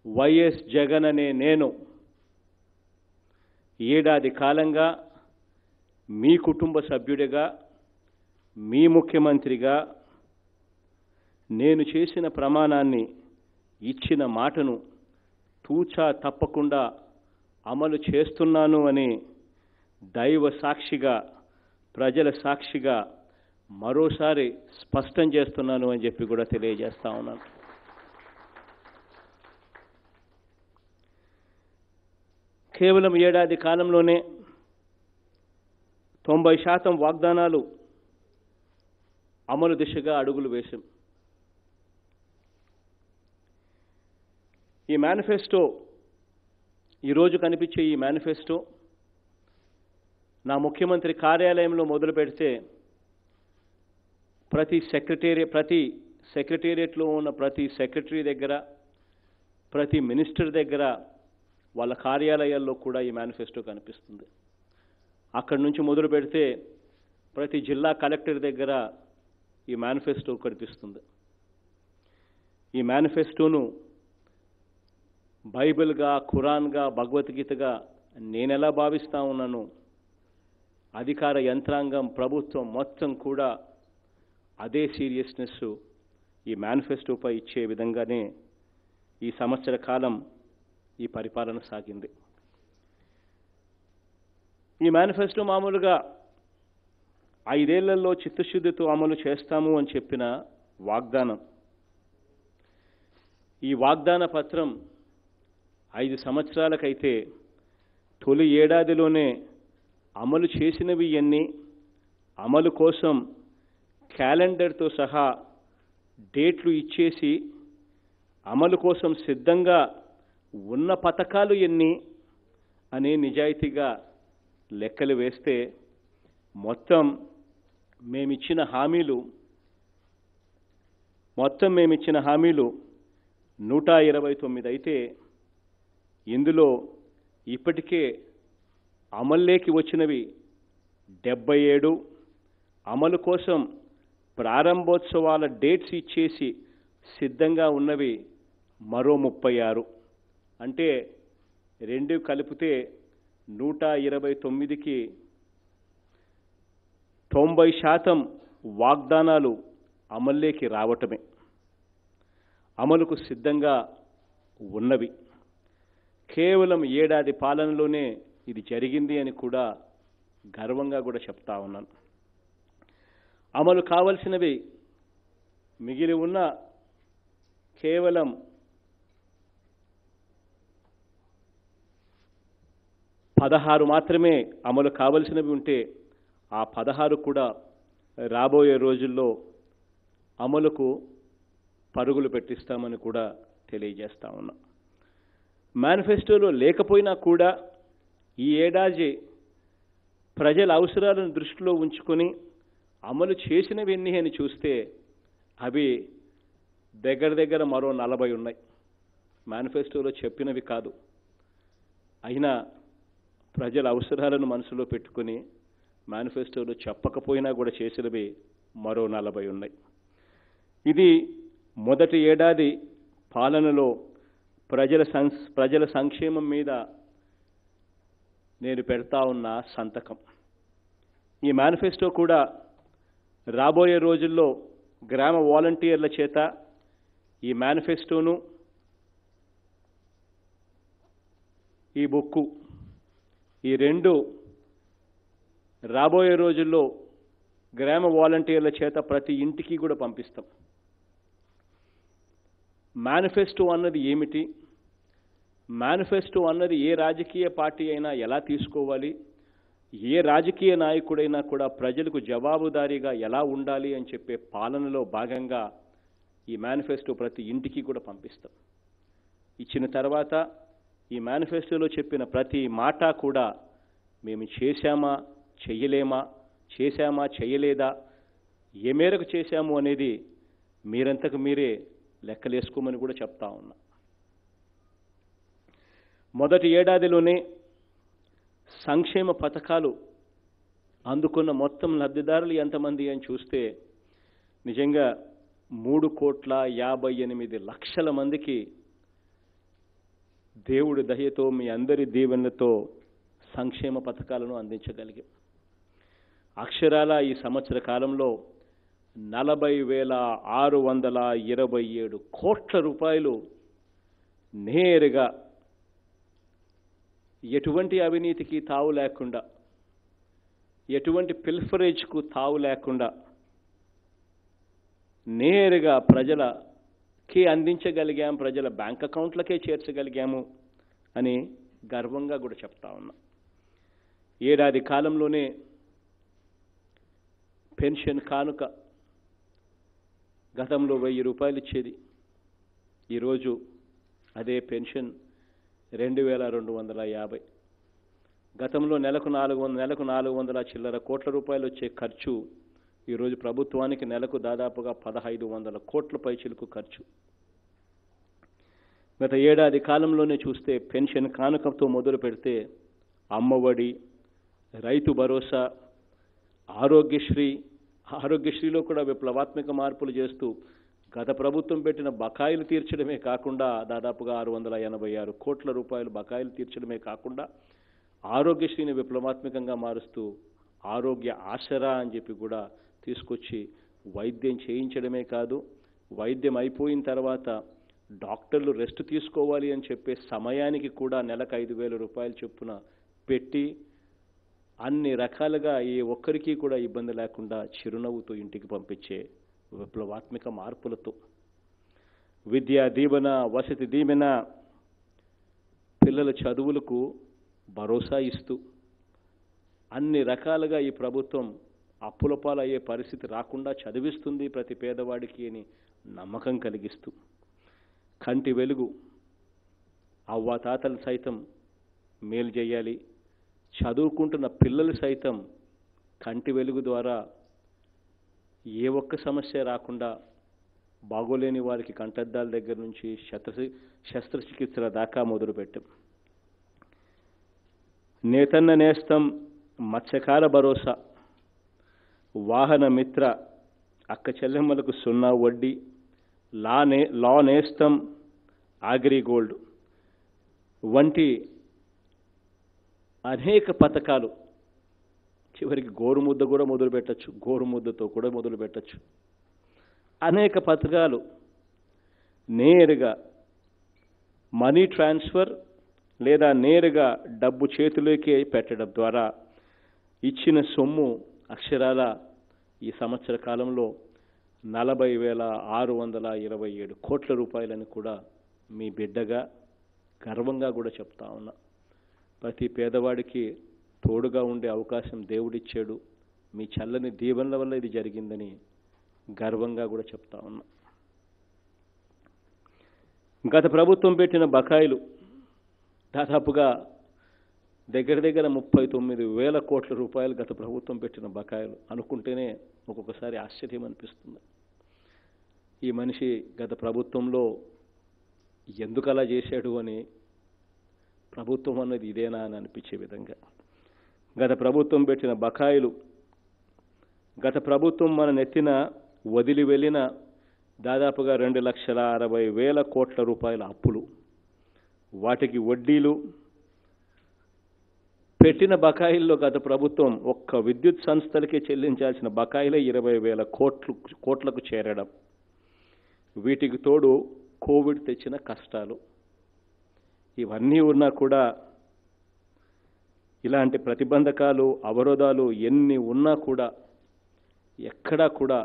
వైఎస్ జగన్ అనే నేను ఏడాది కాలంగా మీ కుటుంబ సభ్యుడిగా, మీ ముఖ్యమంత్రిగా నేను చేసిన ప్రమాణాన్ని, ఇచ్చిన మాటను తూచా తప్పకుండా అమలు చేస్తున్నాను అని దైవ సాక్షిగా, ప్రజల సాక్షిగా మరోసారి స్పష్టం చేస్తున్నాను అని చెప్పి కూడా తెలియజేస్తా ఉన్నాను. కేవలం ఏడాది కాలంలోనే 90% వాగ్దానాలు అమలు దిశగా అడుగులు వేశాం. ఈ మేనిఫెస్టో, ఈరోజు కనిపించే ఈ మేనిఫెస్టో నా ముఖ్యమంత్రి కార్యాలయంలో మొదలు పెడితే ప్రతి సెక్రటేరియట్లో ఉన్న ప్రతి సెక్రటరీ దగ్గర, ప్రతి మినిస్టర్ దగ్గర, వాళ్ళ కార్యాలయాల్లో కూడా ఈ మేనిఫెస్టో కనిపిస్తుంది. అక్కడి నుంచి మొదలు పెడితే ప్రతి జిల్లా కలెక్టర్ దగ్గర ఈ మేనిఫెస్టో కనిపిస్తుంది. ఈ మేనిఫెస్టోను బైబిల్గా, ఖురాన్గా, భగవద్గీతగా నేనెలా భావిస్తా ఉన్నాను, అధికార యంత్రాంగం, ప్రభుత్వం మొత్తం కూడా అదే సీరియస్నెస్ ఈ మేనిఫెస్టోపై ఇచ్చే విధంగానే ఈ సంవత్సర కాలం ఈ పరిపాలన సాగింది. ఈ మేనిఫెస్టో మామూలుగా 5 ఏళ్లలో చిత్తశుద్ధితో అమలు చేస్తాము అని చెప్పిన వాగ్దానం. ఈ వాగ్దాన పత్రం 5 సంవత్సరాలకైతే తొలి ఏడాదిలోనే అమలు చేసినవి ఎన్ని, అమలు కోసం క్యాలెండర్తో సహా డేట్లు ఇచ్చేసి అమలు కోసం సిద్ధంగా ఉన్న పథకాలు ఎన్ని అనే నిజాయితీగా లెక్కలు వేస్తే మొత్తం మేమిచ్చిన హామీలు 129 అయితే ఇందులో ఇప్పటికే అమల్లోకి వచ్చినవి 77, అమలు కోసం ప్రారంభోత్సవాల డేట్స్ ఇచ్చేసి సిద్ధంగా ఉన్నవి మరో 36. అంటే రెండు కలిపితే 129కి 90% వాగ్దానాలు అమల్లోకి రావటమే, అమలుకు సిద్ధంగా ఉన్నవి. కేవలం ఏడాది పాలనలోనే ఇది జరిగింది అని కూడా గర్వంగా కూడా చెప్తా ఉన్నాను. అమలు కావలసినవి మిగిలి ఉన్న కేవలం 16 మాత్రమే అమలు కావలసినవి ఉంటే ఆ 16 కూడా రాబోయే రోజుల్లో అమలుకు పరుగులు పెట్టిస్తామని కూడా తెలియజేస్తా ఉన్నా. మేనిఫెస్టోలో లేకపోయినా కూడా ఈ ఏడాది ప్రజల అవసరాలను దృష్టిలో ఉంచుకొని అమలు చేసినవి ఎన్ని అని చూస్తే అవి దగ్గర మరో 40 ఉన్నాయి. మేనిఫెస్టోలో చెప్పినవి కాదు, అయినా ప్రజల అవసరాలను మనసులో పెట్టుకుని మేనిఫెస్టోలో చెప్పకపోయినా కూడా చేసినవి మరో 40 ఉన్నాయి. ఇది మొదటి ఏడాది పాలనలో ప్రజల సంక్షేమం మీద నేను పెడతా ఉన్న సంతకం. ఈ మేనిఫెస్టో కూడా రాబోయే రోజుల్లో గ్రామ వాలంటీర్ల చేత ఈ మేనిఫెస్టోను, ఈ బుక్కు, ఈ రెండు రాబోయే రోజుల్లో గ్రామ వాలంటీర్ల చేత ప్రతి ఇంటికి కూడా పంపిస్తాం. మేనిఫెస్టో అన్నది ఏమిటి, మేనిఫెస్టో అన్నది ఏ రాజకీయ పార్టీ అయినా ఎలా తీసుకోవాలి, ఏ రాజకీయ నాయకుడైనా కూడా ప్రజలకు జవాబుదారీగా ఎలా ఉండాలి అని చెప్పే పాలనలో భాగంగా ఈ మేనిఫెస్టో ప్రతి ఇంటికి కూడా పంపిస్తాం. ఇచ్చిన తర్వాత ఈ మేనిఫెస్టోలో చెప్పిన ప్రతి మాట కూడా మేము చేశామా చెయ్యలేమా, చేశామా చేయలేదా, ఏ మేరకు చేశాము అనేది మీరంతకు మీరే లెక్కలేసుకోమని కూడా చెప్తా ఉన్నా. మొదటి ఏడాదిలోనే సంక్షేమ పథకాలు అందుకున్న మొత్తం లబ్ధిదారులు ఎంతమంది అని చూస్తే నిజంగా 3,58,00,000 మందికి దేవుడి దయతో, మీ అందరి దీవెనలతో సంక్షేమ పథకాలను అందించగలిగాం. అక్షరాల ఈ సంవత్సర కాలంలో 40,627 కోట్ల రూపాయలు నేరుగా ఎటువంటి అవినీతికి తావు లేకుండా, ఎటువంటి పిల్ఫరేజ్కు తావు లేకుండా నేరుగా ప్రజలకి అందించగలిగాం, ప్రజల బ్యాంక్ అకౌంట్లకే చేర్చగలిగాము అని గర్వంగా కూడా చెప్తా ఉన్నాం. ఏడాది కాలంలోనే పెన్షన్ కానుక గతంలో 1000 రూపాయలు ఇచ్చేది, ఈరోజు అదే పెన్షన్ 2250. గతంలో నెలకు 400 చిల్లర కోట్ల రూపాయలు వచ్చే ఖర్చు ఈరోజు ప్రభుత్వానికి నెలకు దాదాపుగా 1500 కోట్ల పైచిలకు ఖర్చు. గత ఏడాది కాలంలోనే చూస్తే పెన్షన్ కానుకతో మొదలు పెడితే అమ్మఒడి, రైతు భరోసా, ఆరోగ్యశ్రీలో కూడా విప్లవాత్మక మార్పులు చేస్తూ గత ప్రభుత్వం పెట్టిన బకాయిలు తీర్చడమే కాకుండా దాదాపుగా 686 కోట్ల రూపాయలు బకాయిలు తీర్చడమే కాకుండా ఆరోగ్యశ్రీని విప్లవాత్మకంగా మారుస్తూ ఆరోగ్య ఆసరా అని చెప్పి కూడా తీసుకొచ్చి వైద్యం చేయించడమే కాదు, వైద్యం అయిపోయిన తర్వాత డాక్టర్లు రెస్ట్ తీసుకోవాలి అని చెప్పే సమయానికి కూడా నెలకు 5000 రూపాయలు చొప్పున పెట్టి అన్ని రకాలుగా ఏ ఒక్కరికి కూడా ఇబ్బంది లేకుండా చిరునవ్వుతో ఇంటికి పంపించే విప్లవాత్మక మార్పులతో విద్యా దీవెన, వసతి దీవెన, పిల్లల చదువులకు భరోసా ఇస్తూ అన్ని రకాలుగా ఈ ప్రభుత్వం అప్పుల పాలయ్యే పరిస్థితి రాకుండా చదివిస్తుంది ప్రతి పేదవాడికి అని నమ్మకం కలిగిస్తూ కంటి వెలుగు అవ్వాతాతలు సైతం మేలు చేయాలి, చదువుకుంటున్న పిల్లలు సైతం కంటి వెలుగు ద్వారా ఏ ఒక్క సమస్య రాకుండా బాగోలేని వారికి కంటద్దాల దగ్గర నుంచి శస్త్రచికిత్సల దాకా మొదలుపెట్టాం. నేతన్న నేస్తం, మత్స్యకార భరోసా, వాహన మిత్ర, అక్క చెల్లెమ్మలకు 0 వడ్డీ, లా నేస్తం, అగ్రిగోల్డ్ వంటి అనేక పథకాలు, చివరికి గోరుముద్ద కూడా మొదలుపెట్టచ్చు, గోరుముద్దతో కూడా మొదలుపెట్టచ్చు. అనేక పథకాలు నేరుగా మనీ ట్రాన్స్ఫర్ లేదా నేరుగా డబ్బు చేతిలోకి పెట్టడం ద్వారా ఇచ్చిన సొమ్ము అక్షరాల ఈ సంవత్సర కాలంలో 40,627 కోట్ల రూపాయలని కూడా మీ బిడ్డగా గర్వంగా కూడా చెప్తా ఉన్నా. ప్రతి పేదవాడికి తోడుగా ఉండే అవకాశం దేవుడిచ్చాడు, మీ చల్లని దీవెనల వల్ల ఇది జరిగిందని గర్వంగా కూడా చెప్తా ఉన్నా. గత ప్రభుత్వం పెట్టిన బకాయిలు దాదాపుగా దగ్గర 39,000 కోట్ల రూపాయలు గత ప్రభుత్వం పెట్టిన బకాయిలు అనుకుంటేనే ఒక్కొక్కసారి ఆశ్చర్యం అనిపిస్తుంది. ఈ మనిషి గత ప్రభుత్వంలో ఎందుకు అలా చేశాడు అని, ప్రభుత్వం అన్నది ఇదేనా అని అనిపించే విధంగా గత ప్రభుత్వం పెట్టిన బకాయిలు, గత ప్రభుత్వం మన నెత్తిన వదిలి వెళ్ళిన దాదాపుగా 2,60,000 కోట్ల రూపాయల అప్పులు, వాటికి వడ్డీలు, పెట్టిన బకాయిల్లో గత ప్రభుత్వం ఒక్క విద్యుత్ సంస్థలకే చెల్లించాల్సిన బకాయిలే 20,000 కోట్లకు చేరడం, వీటికి తోడు కోవిడ్ తెచ్చిన కష్టాలు, ఇవన్నీ ఉన్నా కూడా ఇలాంటి ప్రతిబంధకాలు, అవరోధాలు ఎన్ని ఉన్నా కూడా ఎక్కడా కూడా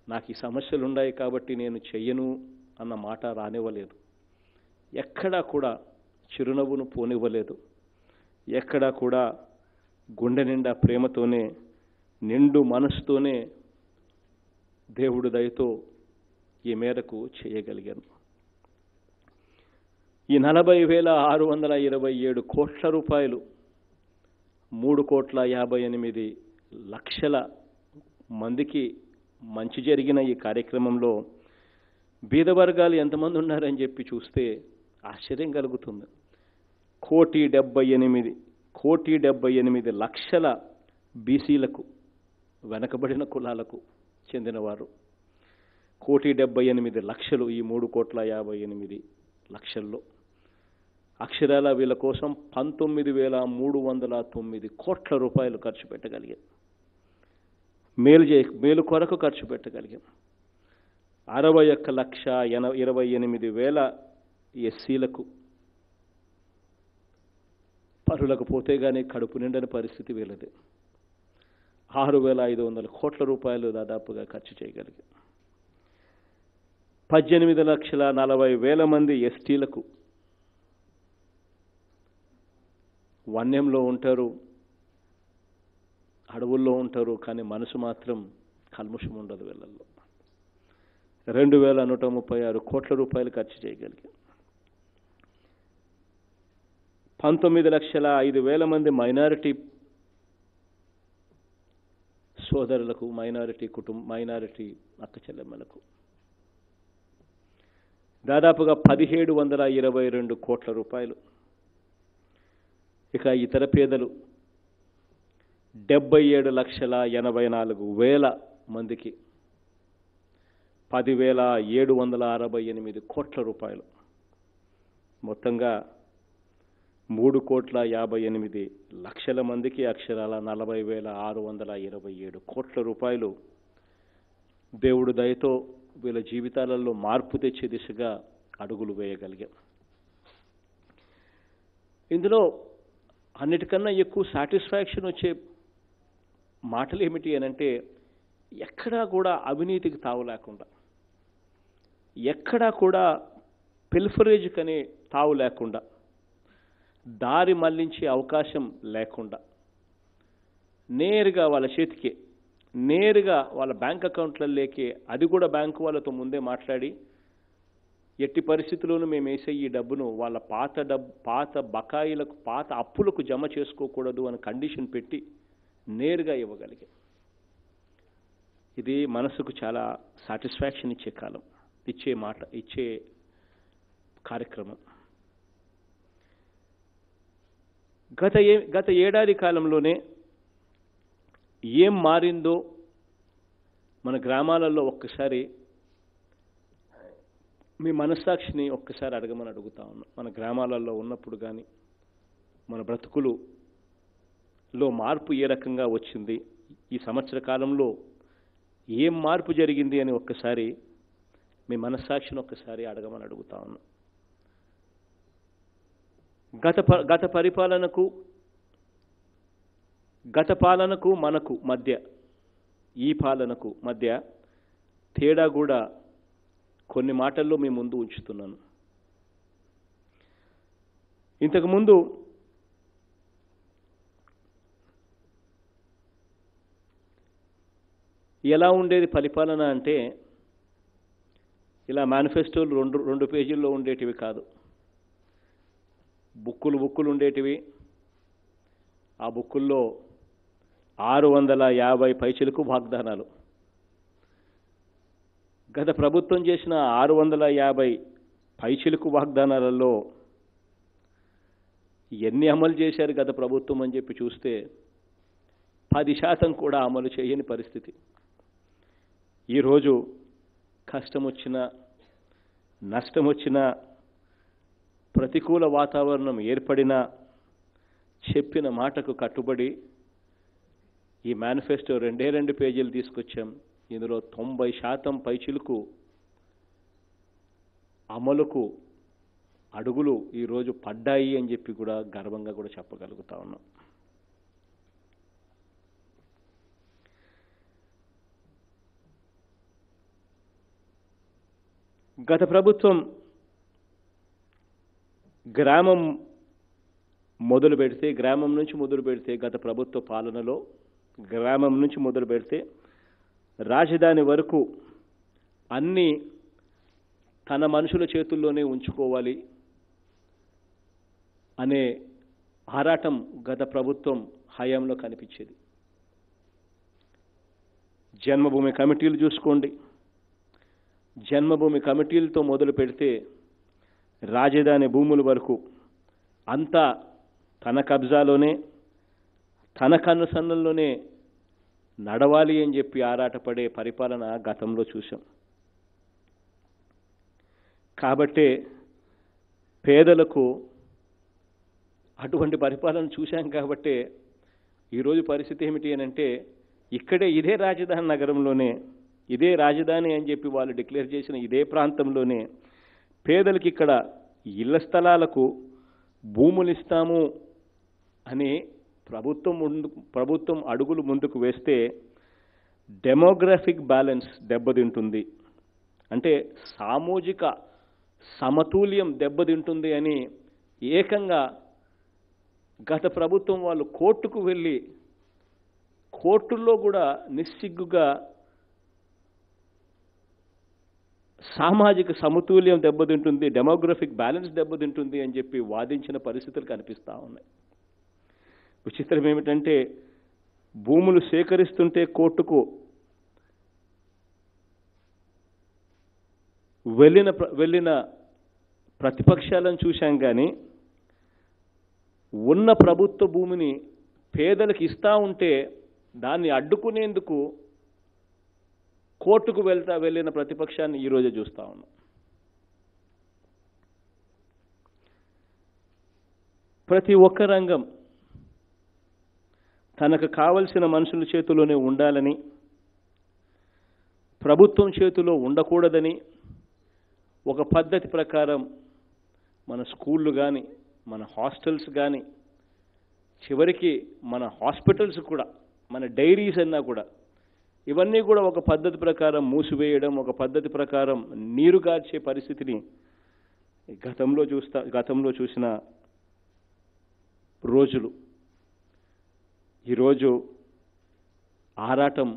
నాకు ఈ సమస్యలు ఉన్నాయి కాబట్టి నేను చెయ్యను అన్న మాట రానివ్వలేదు. ఎక్కడా కూడా చిరునవ్వును పోనివ్వలేదు. ఎక్కడా కూడా గుండె నిండా ప్రేమతోనే, నిండు మనసుతోనే దేవుడి దయతో ఈ మేరకు చేయగలిగాను. ఈ 40,627 కోట్ల రూపాయలు 3,58,00,000 మందికి మంచి జరిగిన ఈ కార్యక్రమంలో బీద వర్గాలు ఎంతమంది ఉన్నారని చెప్పి చూస్తే ఆశ్చర్యం కలుగుతుంది. 1,78,00,000 బీసీలకు, వెనకబడిన కులాలకు చెందినవారు. 1,78,00,000 ఈ 3,58,00,000లో అక్షరాల వీళ్ళ కోసం 19,309 కోట్ల రూపాయలు ఖర్చు పెట్టగలిగాం. మేలు కొరకు ఖర్చు పెట్టగలిగాం. 61,28,000 ఎస్సీలకు, పరులకు పోతే కానీ కడుపు నిండని పరిస్థితి వీళ్ళది. 6,500 కోట్ల రూపాయలు దాదాపుగా ఖర్చు చేయగలిగాం. 18,40,000 మంది ఎస్టీలకు వన్యంలో ఉంటారు, అడవుల్లో ఉంటారు, కానీ మనసు మాత్రం కల్ముషం ఉండదు వీళ్ళల్లో. 2,136 కోట్ల రూపాయలు ఖర్చు చేయగలిగాం. 19,05,000 మంది మైనారిటీ సోదరులకు, మైనారిటీ అక్క చెల్లెమ్మలకు దాదాపుగా 1,722 కోట్ల రూపాయలు. ఇక ఇతర పేదలు 77,84,000 మందికి 10,768 కోట్ల రూపాయలు. మొత్తంగా 3,58,00,000 మందికి అక్షరాల 40,627 కోట్ల రూపాయలు దేవుడు దయతో వీళ్ళ జీవితాలలో మార్పు తెచ్చే దిశగా అడుగులు వేయగలిగాం. ఇందులో అన్నిటికన్నా ఎక్కువ సాటిస్ఫాక్షన్ వచ్చే మాటలు ఏమిటి అనంటే, ఎక్కడా కూడా అవినీతికి తావు లేకుండా, ఎక్కడా కూడా పిల్ఫరేజ్కి అనే తావు లేకుండా, దారి మళ్లించే అవకాశం లేకుండా నేరుగా వాళ్ళ చేతికే, నేరుగా వాళ్ళ బ్యాంక్ అకౌంట్లలోకే, అది కూడా బ్యాంకు వాళ్ళతో ముందే మాట్లాడి ఎట్టి పరిస్థితుల్లోనూ మేము వేసే ఈ డబ్బును వాళ్ళ పాత బకాయిలకు, పాత అప్పులకు జమ చేసుకోకూడదు అని కండిషన్ పెట్టి నేరుగా ఇవ్వగలిగాం. ఇది మనసుకు చాలా సాటిస్ఫాక్షన్ ఇచ్చే కార్యక్రమం. గత ఏడాది కాలంలోనే ఏం మారిందో మన గ్రామాలలో ఒక్కసారి మీ మనస్సాక్షిని ఒక్కసారి అడగమని అడుగుతా ఉన్నాం. మన గ్రామాలలో ఉన్నప్పుడు కానీ మన బ్రతుకులులో మార్పు ఏ రకంగా వచ్చింది, ఈ సంవత్సర కాలంలో ఏం మార్పు జరిగింది అని ఒక్కసారి మీ మనస్సాక్షిని ఒక్కసారి అడగమని అడుగుతా ఉన్నాం. గత పాలనకు మనకు మధ్య, ఈ పాలనకు మధ్య తేడా కూడా కొన్ని మాటల్లో మీ ముందు ఉంచుతున్నాను. ఇంతకుముందు ఎలా ఉండేది పరిపాలన అంటే, ఇలా మేనిఫెస్టోలు రెండు పేజీల్లో ఉండేటివి కాదు, బుక్కులు ఉండేటివి. ఆ బుక్కుల్లో 650 పైచిలకు వాగ్దానాలు. గత ప్రభుత్వం చేసిన 650 పైచిలకు వాగ్దానాలలో ఎన్ని అమలు చేశారు గత ప్రభుత్వం అని చెప్పి చూస్తే 10% కూడా అమలు చేయని పరిస్థితి. ఈరోజు కష్టం వచ్చినా, నష్టం వచ్చినా, ప్రతికూల వాతావరణం ఏర్పడినా చెప్పిన మాటకు కట్టుబడి ఈ మేనిఫెస్టో 2 పేజీలు తీసుకొచ్చాం. ఇందులో 90% పైచిలకు అమలుకు అడుగులు ఈరోజు పడ్డాయి అని చెప్పి కూడా గర్వంగా కూడా చెప్పగలుగుతా ఉన్నాం. గత ప్రభుత్వం గ్రామం నుంచి మొదలు పెడితే గత ప్రభుత్వ పాలనలో గ్రామం నుంచి మొదలు పెడితే రాజధాని వరకు అన్నీ తన మనుషుల చేతుల్లోనే ఉంచుకోవాలి అనే ఆరాటం గత ప్రభుత్వం హయాంలో కనిపించేది. జన్మభూమి కమిటీలు చూసుకోండి. జన్మభూమి కమిటీలతో మొదలు పెడితే రాజధాని భూముల వరకు అంతా తన కబ్జాలోనే, తన కన్నుసన్నల్లోనే నడవాలి అని చెప్పి ఆరాటపడే పరిపాలన గతంలో చూశాం. కాబట్టే పేదలకు అటువంటి పరిపాలన చూశాం. కాబట్టే ఈరోజు పరిస్థితి ఏమిటి అని అంటే, ఇక్కడే ఇదే రాజధాని నగరంలోనే, ఇదే రాజధాని అని చెప్పి వాళ్ళు డిక్లేర్ చేసిన ఇదే ప్రాంతంలోనే పేదలకు ఇక్కడ ఇళ్ల స్థలాలకు భూములు ఇస్తాము అని ప్రభుత్వం అడుగులు ముందుకు వేస్తే డెమోగ్రఫిక్ బ్యాలెన్స్ దెబ్బతింటుంది అంటే సామాజిక సమతుల్యం దెబ్బతింటుంది అని ఏకంగా గత ప్రభుత్వం వాళ్ళు కోర్టుకు వెళ్ళి కోర్టుల్లో కూడా నిస్సిగ్గుగా సామాజిక సమతుల్యం దెబ్బతింటుంది, డెమోగ్రఫిక్ బ్యాలెన్స్ దెబ్బతింటుంది అని చెప్పి వాదించిన పరిస్థితులు కనిపిస్తూ ఉన్నాయి. విచిత్రం ఏమిటంటే భూములు సేకరిస్తుంటే కోర్టుకు వెళ్ళిన ప్రతిపక్షాలను చూశాం, కానీ ఉన్న ప్రభుత్వ భూమిని పేదలకు ఇస్తూ ఉంటే దాన్ని అడ్డుకునేందుకు కోర్టుకు వెళ్ళిన ప్రతిపక్షాన్ని ఈరోజే చూస్తూ ఉన్నాం. ప్రతి ఒక్క రంగం తనకు కావలసిన మనుషుల చేతిలోనే ఉండాలని, ప్రభుత్వం చేతిలో ఉండకూడదని ఒక పద్ధతి ప్రకారం మన స్కూళ్ళు కానీ, మన హాస్టల్స్ కానీ, చివరికి మన హాస్పిటల్స్ కూడా, మన డైరీస్ అన్నా కూడా, ఇవన్నీ కూడా ఒక పద్ధతి ప్రకారం మూసివేయడం, ఒక పద్ధతి ప్రకారం నీరుగార్చే పరిస్థితిని గతంలో చూసిన రోజులు. ఈరోజు ఆరాటం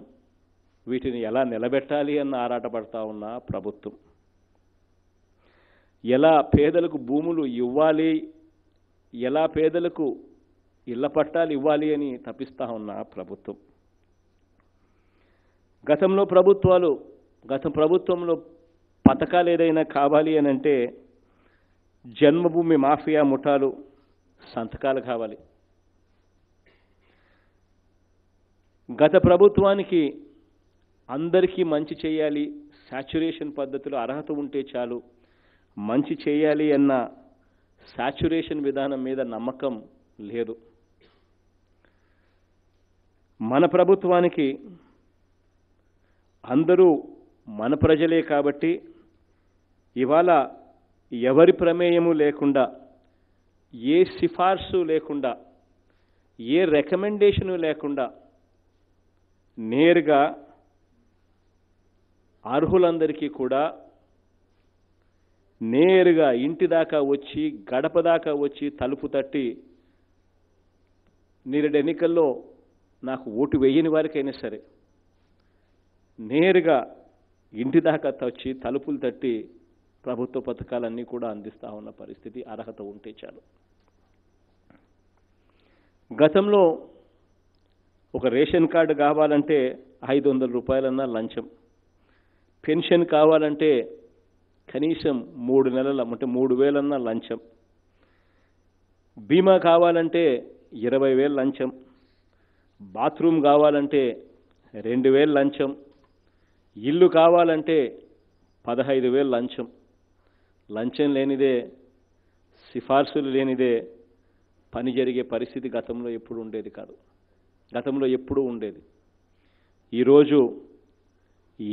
వీటిని ఎలా నిలబెట్టాలి అన్న ఆరాటపడతా ఉన్న ప్రభుత్వం, ఎలా పేదలకు భూములు ఇవ్వాలి, ఎలా పేదలకు ఇళ్ల పట్టాలు ఇవ్వాలి అని తప్పిస్తా ఉన్న ప్రభుత్వం. గత ప్రభుత్వంలో పథకాలు ఏదైనా కావాలి అని అంటే జన్మభూమి మాఫియా ముఠాలు సంతకాలు కావాలి. గత ప్రభుత్వానికి అందరికీ మంచి చేయాలి, శాచ్యురేషన్ పద్ధతిలో అర్హత ఉంటే చాలు, మంచి చేయాలి అన్న శాచ్యురేషన్ విధానం మీద నమ్మకం లేదు. మన ప్రభుత్వానికి అందరూ మన ప్రజలే కాబట్టి ఇవాళ ఎవరి ప్రమేయము లేకుండా, ఏ సిఫార్సు లేకుండా, ఏ రికమెండేషను లేకుండా నేరుగా అర్హులందరికీ కూడా నేరుగా ఇంటి దాకా వచ్చి, గడప దాకా వచ్చి, తలుపు తట్టి, నేరేడు ఎన్నికల్లో నాకు ఓటు వేయని వారికైనా సరే నేరుగా ఇంటి దాకా వచ్చి తలుపులు తట్టి ప్రభుత్వ పథకాలన్నీ కూడా అందిస్తూ ఉన్న పరిస్థితి, అర్హత ఉంటే చాలు. గతంలో ఒక రేషన్ కార్డు కావాలంటే 500 రూపాయలన్నా లంచం, పెన్షన్ కావాలంటే కనీసం 3 నెలల అంటే 3,000 లంచం, బీమా కావాలంటే 20,000 లంచం, బాత్రూమ్ కావాలంటే 2,000 లంచం, ఇల్లు కావాలంటే 15,000 లంచం. లంచం లేనిదే, సిఫార్సులు లేనిదే పని జరిగే పరిస్థితి గతంలో ఎప్పుడు ఉండేది కాదు, గతంలో ఎప్పుడూ ఉండేది. ఈరోజు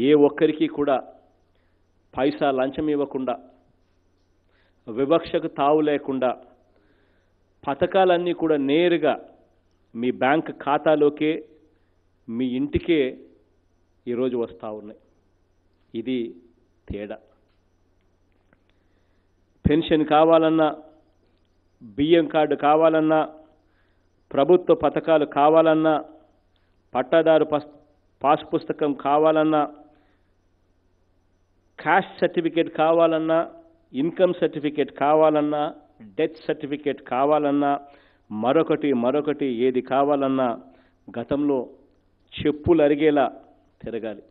ఏ ఒక్కరికి కూడా పైసా లంచం ఇవ్వకుండా, వివక్షకు తావు లేకుండా పథకాలన్నీ కూడా నేరుగా మీ బ్యాంక్ ఖాతాలోకే, మీ ఇంటికే ఈరోజు వస్తూ ఉన్నాయి. ఇది తేడా. పెన్షన్ కావాలన్నా, బియ్యం కార్డు కావాలన్నా, ప్రభుత్వ పథకాలు కావాలన్నా, పట్టాదారు పాస్ పుస్తకం కావాలన్నా, క్యాష్ సర్టిఫికేట్ కావాలన్నా, ఇన్కమ్ సర్టిఫికేట్ కావాలన్నా, డెత్ సర్టిఫికేట్ కావాలన్నా, మరొకటి ఏది కావాలన్నా గతంలో చెప్పులు అరిగేలా తిరగాలి.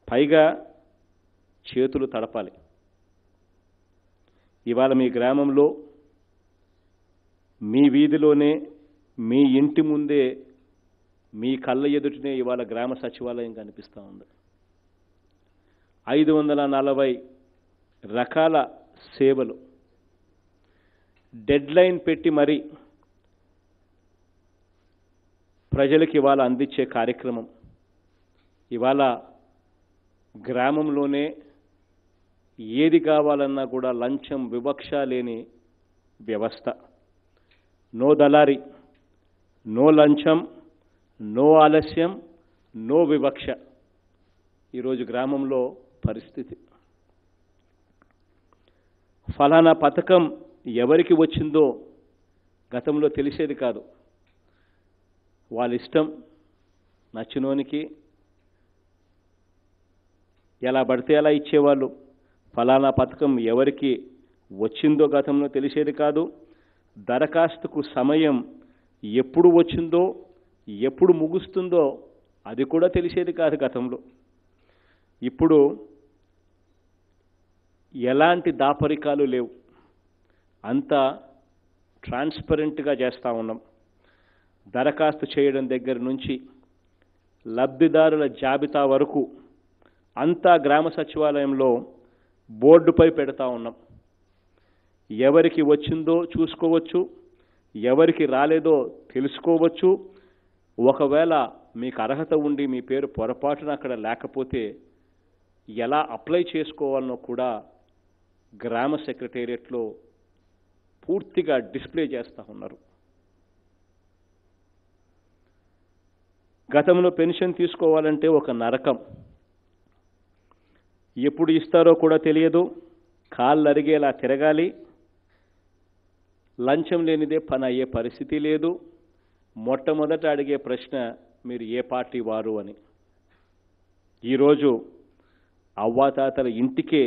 పైగా చేతులు తడపాలి. ఇవాళ మీ గ్రామంలో, మీ వీధిలోనే, మీ ఇంటి ముందే, మీ కళ్ళ ఎదుటనే ఇవాళ గ్రామ సచివాలయం కనిపిస్తూ ఉంది. 540 రకాల సేవలు డెడ్ లైన్ పెట్టి మరీ ప్రజలకు ఇవాళ అందించే కార్యక్రమం. ఇవాళ గ్రామంలోనే ఏది కావాలన్నా కూడా లంచం, వివక్ష లేని వ్యవస్థ. నో దళారి, నో లంచం, నో ఆలస్యం, నో వివక్ష. ఈరోజు గ్రామంలో పరిస్థితి. ఫలానా పథకం ఎవరికి వచ్చిందో గతంలో తెలిసేది కాదు. వాళ్ళ ఇష్టం, నచ్చినోనికి ఎలా పడితే అలా ఇచ్చేవాళ్ళు. ఫలానా పథకం ఎవరికి వచ్చిందో గతంలో తెలిసేది కాదు. దరఖాస్తుకు సమయం ఎప్పుడు వచ్చిందో ఎప్పుడు ముగుస్తుందో అది కూడా తెలిసేది కాదు గతంలో. ఇప్పుడు ఎలాంటి దాపరికాలు లేవు, అంతా ట్రాన్స్పరెంట్గా చేస్తూ ఉన్నాం. దరఖాస్తు చేయడం దగ్గర నుంచి లబ్ధిదారుల జాబితా వరకు అంతా గ్రామ సచివాలయంలో బోర్డుపై పెడతా ఉన్నాం. ఎవరికి వచ్చిందో చూసుకోవచ్చు, ఎవరికి రాలేదో తెలుసుకోవచ్చు. ఒకవేళ మీకు అర్హత ఉండి మీ పేరు పొరపాటున అక్కడ లేకపోతే ఎలా అప్లై చేసుకోవాలనో కూడా గ్రామ సెక్రటేరియట్లో పూర్తిగా డిస్ప్లే చేస్తూ ఉన్నారు. గతంలో పెన్షన్ తీసుకోవాలంటే ఒక నరకం. ఎప్పుడు ఇస్తారో కూడా తెలియదు, కాళ్ళు అరిగేలా తిరగాలి, లంచం లేనిదే పని అయ్యే పరిస్థితి లేదు. మొట్టమొదట అడిగే ప్రశ్న మీరు ఏ పార్టీ వారు అని. ఈరోజు అవ్వాతాతల ఇంటికే,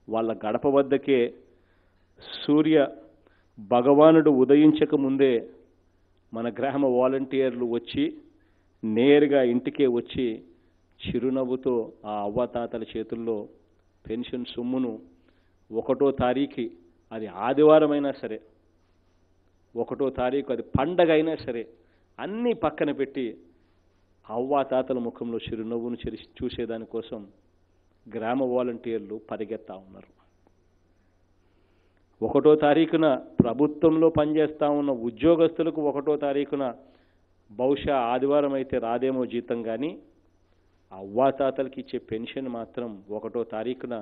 వాళ్ళ గడప వద్దకే సూర్య భగవానుడు ఉదయించక ముందే మన గ్రామ వాలంటీర్లు వచ్చి నేరుగా ఇంటికే వచ్చి చిరునవ్వుతో ఆ అవ్వాతాతల చేతుల్లో పెన్షన్ సొమ్మును 1వ తారీఖు, అది ఆదివారం అయినా సరే, 1వ తారీఖు అది పండగ అయినా సరే, అన్నీ పక్కన పెట్టి అవ్వాతాతల ముఖంలో చిరునవ్వును చూసేదానికోసం గ్రామ వాలంటీర్లు పరిగెత్తా ఉన్నారు. 1వ తారీఖున ప్రభుత్వంలో పనిచేస్తూ ఉన్న ఉద్యోగస్తులకు 1వ తారీఖున బహుశా ఆదివారం అయితే రాదేమో జీతం, కానీ అవ్వాతాతలకి ఇచ్చే పెన్షన్ మాత్రం 1వ తారీఖున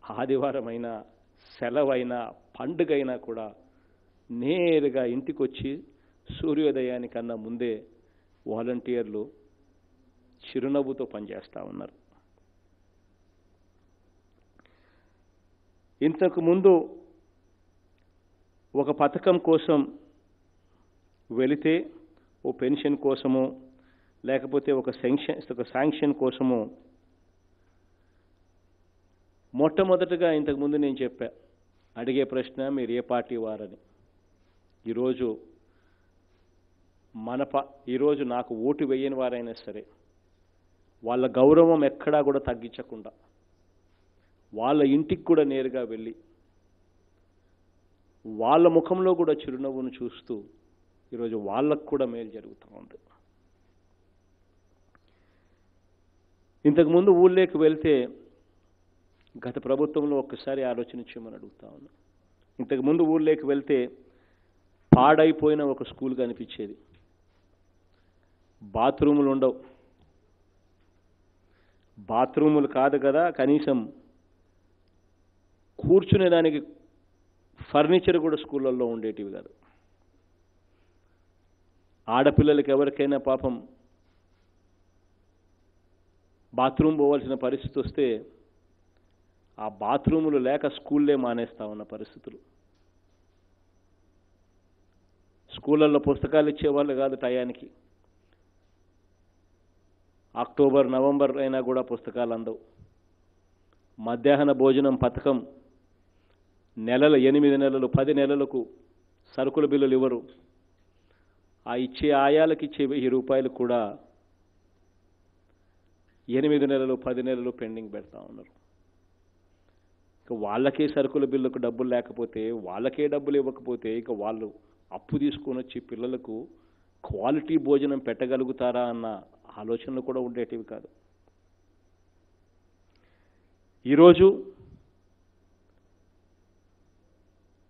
ఆదివారమైనా సెలవైనా పండుగైనా కూడా నేరుగా ఇంటికి వచ్చి సూర్యోదయానికన్నా ముందే వాలంటీర్లు చిరునవ్వుతో పనిచేస్తూ ఉన్నారు. ఇంతకు ముందు ఒక పథకం కోసం వెళితే, ఓ పెన్షన్ కోసమో లేకపోతే ఒక శాంక్షన్ కోసమో, మొట్టమొదటగా ఇంతకుముందు నేను చెప్పా, అడిగే ప్రశ్న మీరు ఏ పార్టీ వారని. ఈరోజు నాకు ఓటు వేయని వారైనా సరే వాళ్ళ గౌరవం ఎక్కడా కూడా తగ్గించకుండా వాళ్ళ ఇంటికి కూడా నేరుగా వెళ్ళి వాళ్ళ ముఖంలో కూడా చిరునవ్వును చూస్తూ ఈరోజు వాళ్ళకు కూడా మేలు జరుగుతూ ఉంది. ఇంతకుముందు ఊళ్ళోకి వెళ్తే గత ప్రభుత్వంలో ఒక్కసారి ఆలోచన చేయమని అడుగుతా ఉన్నా. ఇంతకుముందు ఊళ్ళోకి వెళ్తే పాడైపోయిన ఒక స్కూల్ కనిపించేది, బాత్రూములు ఉండవు. బాత్రూములు కాదు కదా, కనీసం కూర్చునేదానికి ఫర్నిచర్ కూడా స్కూళ్ళల్లో ఉండేటివి కాదు. ఆడపిల్లలకి ఎవరికైనా పాపం బాత్రూమ్ పోవాల్సిన పరిస్థితి వస్తే ఆ బాత్రూములు లేక స్కూల్లే మానేస్తా ఉన్న పరిస్థితులు. స్కూళ్ళల్లో పుస్తకాలు ఇచ్చేవాళ్ళు కాదు టయానికి. అక్టోబర్, నవంబర్ అయినా కూడా పుస్తకాలు అందవు. మధ్యాహ్న భోజనం పథకం 8 నెలలు 10 నెలలకు సరుకుల బిల్లులు ఇవ్వరు. ఆ ఇచ్చే ఆయాలకు ఇచ్చే 1000 రూపాయలు కూడా 8 నెలలు 10 నెలలు పెండింగ్ పెడతా ఉన్నారు. ఇక వాళ్ళకే సరుకుల బిల్లుకు డబ్బులు లేకపోతే, వాళ్ళకే డబ్బులు ఇవ్వకపోతే ఇక వాళ్ళు అప్పు తీసుకొని వచ్చి పిల్లలకు క్వాలిటీ భోజనం పెట్టగలుగుతారా అన్న ఆలోచనలు కూడా ఉండేటివి కాదు. ఈరోజు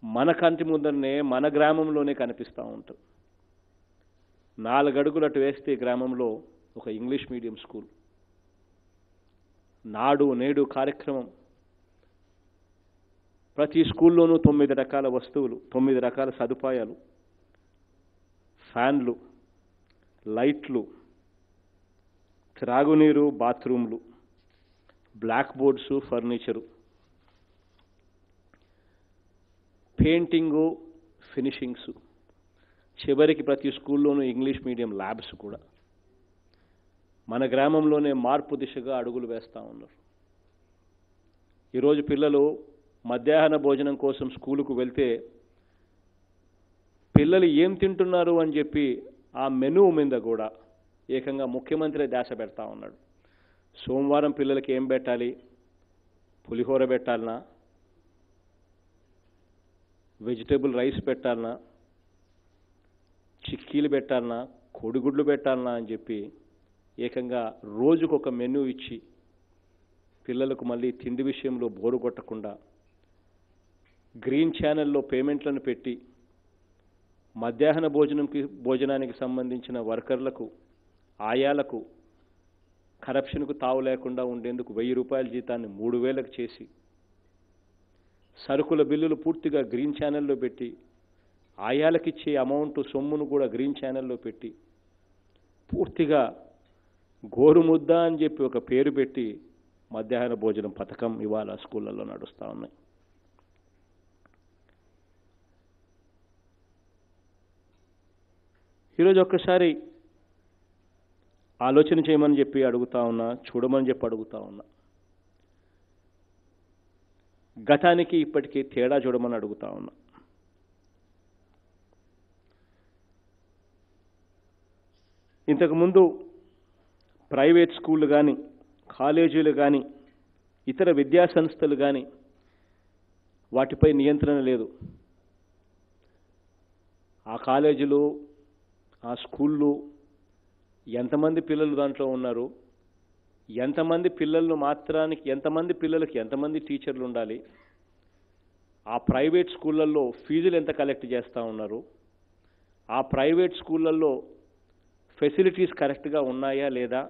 మన కంటి ముందరనే మన గ్రామంలోనే కనిపిస్తూ ఉంటుంది. 4 అడుగులు అటు వేస్తే గ్రామంలో ఒక ఇంగ్లీష్ మీడియం స్కూల్, నాడు నేడు కార్యక్రమం. ప్రతి స్కూల్లోనూ 9 రకాల వస్తువులు, 9 రకాల సదుపాయాలు, ఫ్యాన్లు, లైట్లు, త్రాగునీరు, బాత్రూమ్లు, black boards, furniture, painting, finishings, చివరికి ప్రతి స్కూల్లోనూ ఇంగ్లీష్ మీడియం ల్యాబ్స్ కూడా మన గ్రామంలోనే మార్పు దిశగా అడుగులు వేస్తూ ఉన్నారు. ఈరోజు పిల్లలు మధ్యాహ్న భోజనం కోసం స్కూలుకు వెళ్తే పిల్లలు ఏం తింటున్నారు అని చెప్పి ఆ మెనూ మీద కూడా ఏకంగా ముఖ్యమంత్రి ధ్యాస పెడతా ఉన్నాడు. సోమవారం పిల్లలకి ఏం పెట్టాలి? పులిహోర పెట్టాలనా, వెజిటేబుల్ రైస్ పెట్టాలనా, చిక్కీలు పెట్టాలనా, కోడిగుడ్లు పెట్టాలనా అని చెప్పి ఏకంగా రోజుకొక మెనూ ఇచ్చి పిల్లలకు మళ్ళీ తిండి విషయంలో బోరు కొట్టకుండా గ్రీన్ ఛానల్లో పేమెంట్లను పెట్టి మధ్యాహ్న భోజనానికి సంబంధించిన వర్కర్లకు, ఆయాలకు కరప్షన్కు తావు లేకుండా ఉండేందుకు 1000 రూపాయల జీతాన్ని 3000కు చేసి సరుకుల బిల్లులు పూర్తిగా గ్రీన్ ఛానల్లో పెట్టి ఆయాలకిచ్చే అమౌంట్ సొమ్మును కూడా గ్రీన్ ఛానల్లో పెట్టి పూర్తిగా గోరుముద్ద అని చెప్పి ఒక పేరు పెట్టి మధ్యాహ్న భోజనం పథకం ఇవాళ స్కూళ్ళల్లో నడుస్తూ ఉన్నాయి. ఈరోజు ఒక్కసారి ఆలోచన చేయమని చెప్పి అడుగుతా ఉన్నా, చూడమని చెప్పి అడుగుతా ఉన్నా. గతానికి ఇప్పటికీ తేడా చూడమని అడుగుతా ఉన్నా. ఇంతకుముందు ప్రైవేట్ స్కూళ్ళు కానీ, కాలేజీలు కానీ, ఇతర విద్యా సంస్థలు కానీ వాటిపై నియంత్రణ లేదు. ఆ కాలేజీలు, ఆ స్కూళ్ళు ఎంతమంది పిల్లలు దాంట్లో ఉన్నారు, ఎంతమంది పిల్లలకి ఎంతమంది టీచర్లు ఉండాలి, ఆ ప్రైవేట్ స్కూళ్ళల్లో ఫీజులు ఎంత కలెక్ట్ చేస్తూ ఉన్నారు, ఆ ప్రైవేట్ స్కూళ్ళల్లో ఫెసిలిటీస్ కరెక్ట్గా ఉన్నాయా లేదా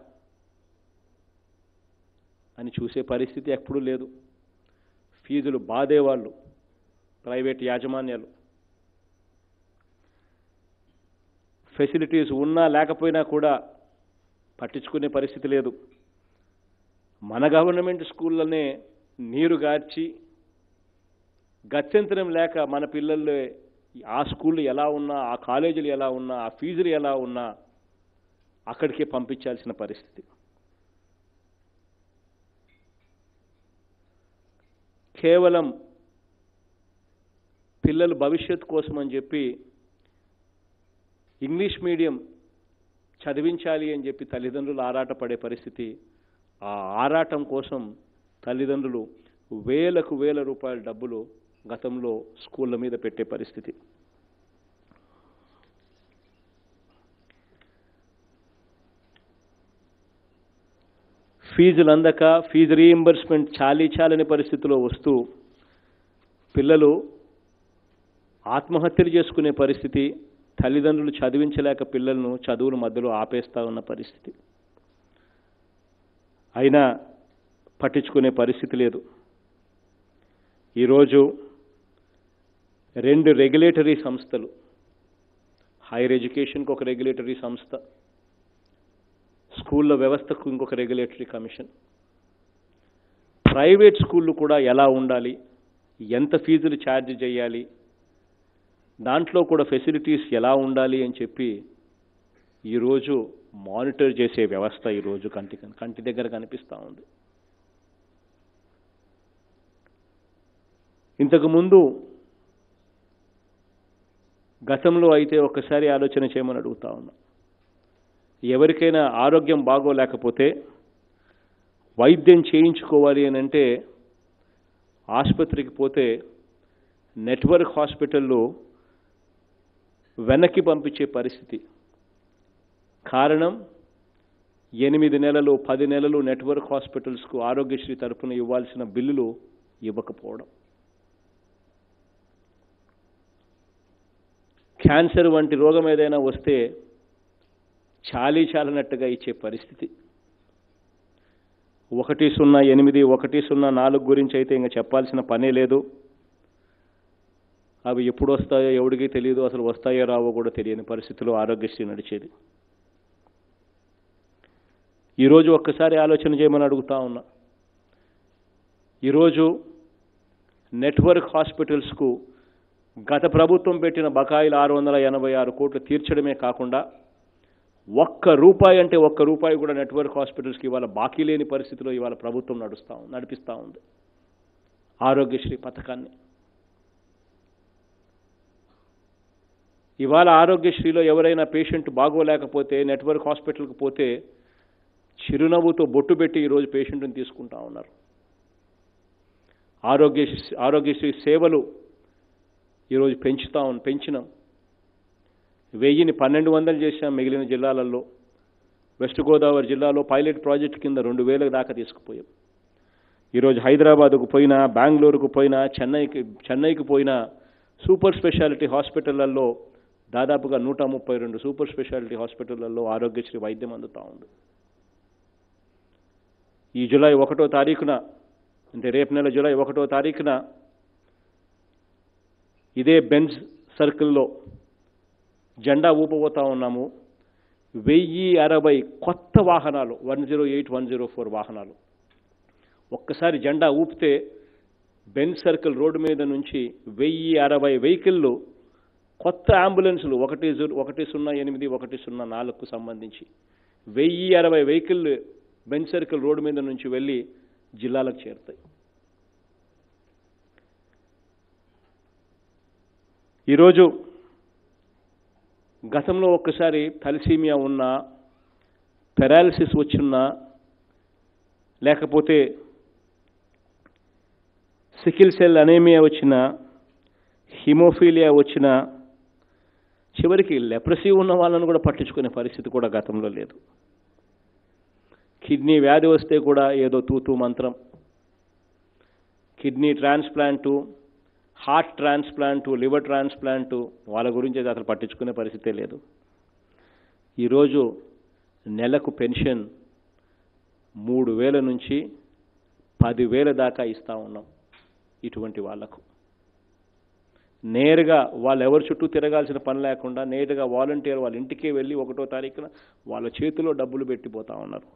అని చూసే పరిస్థితి ఎప్పుడూ లేదు. ఫీజులు బాధేవాళ్ళు ప్రైవేట్ యాజమాన్యాలు. ఫెసిలిటీస్ ఉన్నా లేకపోయినా కూడా పట్టించుకునే పరిస్థితి లేదు. మన గవర్నమెంట్ స్కూళ్ళనే నీరు గార్చి గత్యంతరం లేక మన పిల్లలు ఆ స్కూళ్ళు ఎలా ఉన్నా, ఆ కాలేజీలు ఎలా ఉన్నా, ఆ ఫీజులు ఎలా ఉన్నా అక్కడికే పంపించాల్సిన పరిస్థితి. కేవలం పిల్లల భవిష్యత్తు కోసం అని చెప్పి ఇంగ్లీష్ మీడియం చదివించాలి అని చెప్పి తల్లిదండ్రులు ఆరాటపడే పరిస్థితి. ఆ ఆరాటం కోసం తల్లిదండ్రులు వేలకు వేల రూపాయల డబ్బులు గతంలో స్కూళ్ళ మీద పెట్టే పరిస్థితి. ఫీజులు అందక ఫీజు రీయింబర్స్మెంట్ చాలని పరిస్థితిలో వస్తూ పిల్లలు ఆత్మహత్యలు చేసుకునే పరిస్థితి, తల్లిదండ్రులు చదివించలేక పిల్లలను చదువుల మధ్యలో ఆపేస్తా ఉన్న పరిస్థితి. అయినా పట్టించుకునే పరిస్థితి లేదు. ఈరోజు 2 రెగ్యులేటరీ సంస్థలు, హైయర్ ఎడ్యుకేషన్కి ఒక రెగ్యులేటరీ సంస్థ, స్కూళ్ళ వ్యవస్థకు ఇంకొక రెగ్యులేటరీ కమిషన్, ప్రైవేట్ స్కూళ్ళు కూడా ఎలా ఉండాలి, ఎంత ఫీజులు ఛార్జ్ చేయాలి, దాంట్లో కూడా ఫెసిలిటీస్ ఎలా ఉండాలి అని చెప్పి ఈరోజు మానిటర్ చేసే వ్యవస్థ ఈరోజు కంటి దగ్గర కనిపిస్తూ ఉంది. ఇంతకుముందు గతంలో అయితే ఒక్కసారి ఆలోచన చేయమని అడుగుతా ఉన్నా. ఎవరికైనా ఆరోగ్యం బాగోలేకపోతే వైద్యం చేయించుకోవాలి అని అంటే ఆసుపత్రికి పోతే నెట్వర్క్ హాస్పిటల్లో వెనక్కి పంపించే పరిస్థితి. కారణం 8 నెలలు 10 నెలలు నెట్వర్క్ హాస్పిటల్స్కు ఆరోగ్యశ్రీ తరఫున ఇవ్వాల్సిన బిల్లులు ఇవ్వకపోవడం. క్యాన్సర్ వంటి రోగం ఏదైనా వస్తే చాలనట్టుగా ఇచ్చే పరిస్థితి. 108 104 గురించి అయితే ఇంకా చెప్పాల్సిన పనే లేదు. అవి ఎప్పుడు వస్తాయో ఎవడికి తెలియదు, అసలు వస్తాయో రావో కూడా తెలియని పరిస్థితిలో ఆరోగ్యశ్రీ నడిచేది. ఈరోజు ఒక్కసారి ఆలోచన చేయమని అడుగుతా ఉన్నా. ఈరోజు నెట్వర్క్ హాస్పిటల్స్కు గత ప్రభుత్వం పెట్టిన బకాయిలు 686 కోట్లు తీర్చడమే కాకుండా ఒక్క రూపాయి అంటే ఒక్క రూపాయి కూడా నెట్వర్క్ హాస్పిటల్స్కి ఇవాళ బాకీ లేని పరిస్థితిలో ఇవాళ ప్రభుత్వం నడిపిస్తూ ఉంది ఆరోగ్యశ్రీ పథకాన్ని. ఇవాళ ఆరోగ్యశ్రీలో ఎవరైనా పేషెంట్ బాగోలేకపోతే నెట్వర్క్ హాస్పిటల్కి పోతే చిరునవ్వుతో బొట్టు పెట్టి ఈరోజు పేషెంట్ని తీసుకుంటా ఉన్నారు. ఆరోగ్యశ్రీ సేవలు ఈరోజు పెంచినాం. 1000ని 1200 చేశాం మిగిలిన జిల్లాలలో. వెస్ట్ గోదావరి జిల్లాలో పైలట్ ప్రాజెక్ట్ కింద 2000 దాకా తీసుకుపోయాం. ఈరోజు హైదరాబాద్కు పోయినా, బెంగళూరుకు పోయినా, చెన్నైకి పోయినా సూపర్ స్పెషాలిటీ హాస్పిటళ్లలో దాదాపుగా 132 సూపర్ స్పెషాలిటీ హాస్పిటళ్లలో ఆరోగ్యశ్రీ వైద్యం అందుతూ ఉంది. ఈ జూలై 1వ తారీఖున అంటే రేపు నెల జూలై 1వ తారీఖున ఇదే బెంజ్ సర్కిల్లో జెండా ఊపబోతా ఉన్నాము. 1060 కొత్త వాహనాలు 108, 104 వాహనాలు ఒక్కసారి జెండా ఊపితే బెంజ్ సర్కిల్ రోడ్డు మీద నుంచి 1060 వెహికల్లు కొత్త అంబులెన్సులు 108, 104కు సంబంధించి 1060 వెహికల్ బెంజ్ సర్కిల్ రోడ్డు మీద నుంచి వెళ్ళి జిల్లాలకు చేరుతాయి. ఈరోజు గతంలో ఒక్కసారి థాలసీమియా ఉన్నా, పెరాలసిస్ వచ్చినా, లేకపోతే సికిల్ సెల్ అనేమియా వచ్చినా, హిమోఫీలియా వచ్చినా, చివరికి లెప్రసీ ఉన్న వాళ్ళను కూడా పట్టించుకునే పరిస్థితి కూడా గతంలో లేదు. కిడ్నీ వ్యాధి వస్తే కూడా ఏదో తూతూ మంత్రం. కిడ్నీ ట్రాన్స్ప్లాంటు, హార్ట్ ట్రాన్స్ప్లాంటు, లివర్ ట్రాన్స్ప్లాంటు వాళ్ళ గురించి అసలు పట్టించుకునే పరిస్థితే లేదు. ఈరోజు నెలకు పెన్షన్ 3000 నుంచి 10,000 దాకా ఇస్తూ ఉన్నాం. ఇటువంటి వాళ్లకు నేరుగా వాళ్ళు ఎవరి చుట్టూ తిరగాల్సిన పని లేకుండా నేరుగా వాలంటీర్ వాళ్ళ ఇంటికే వెళ్ళి 1వ తారీఖున వాళ్ళ చేతిలో డబ్బులు పెట్టిపోతూ ఉన్నారు.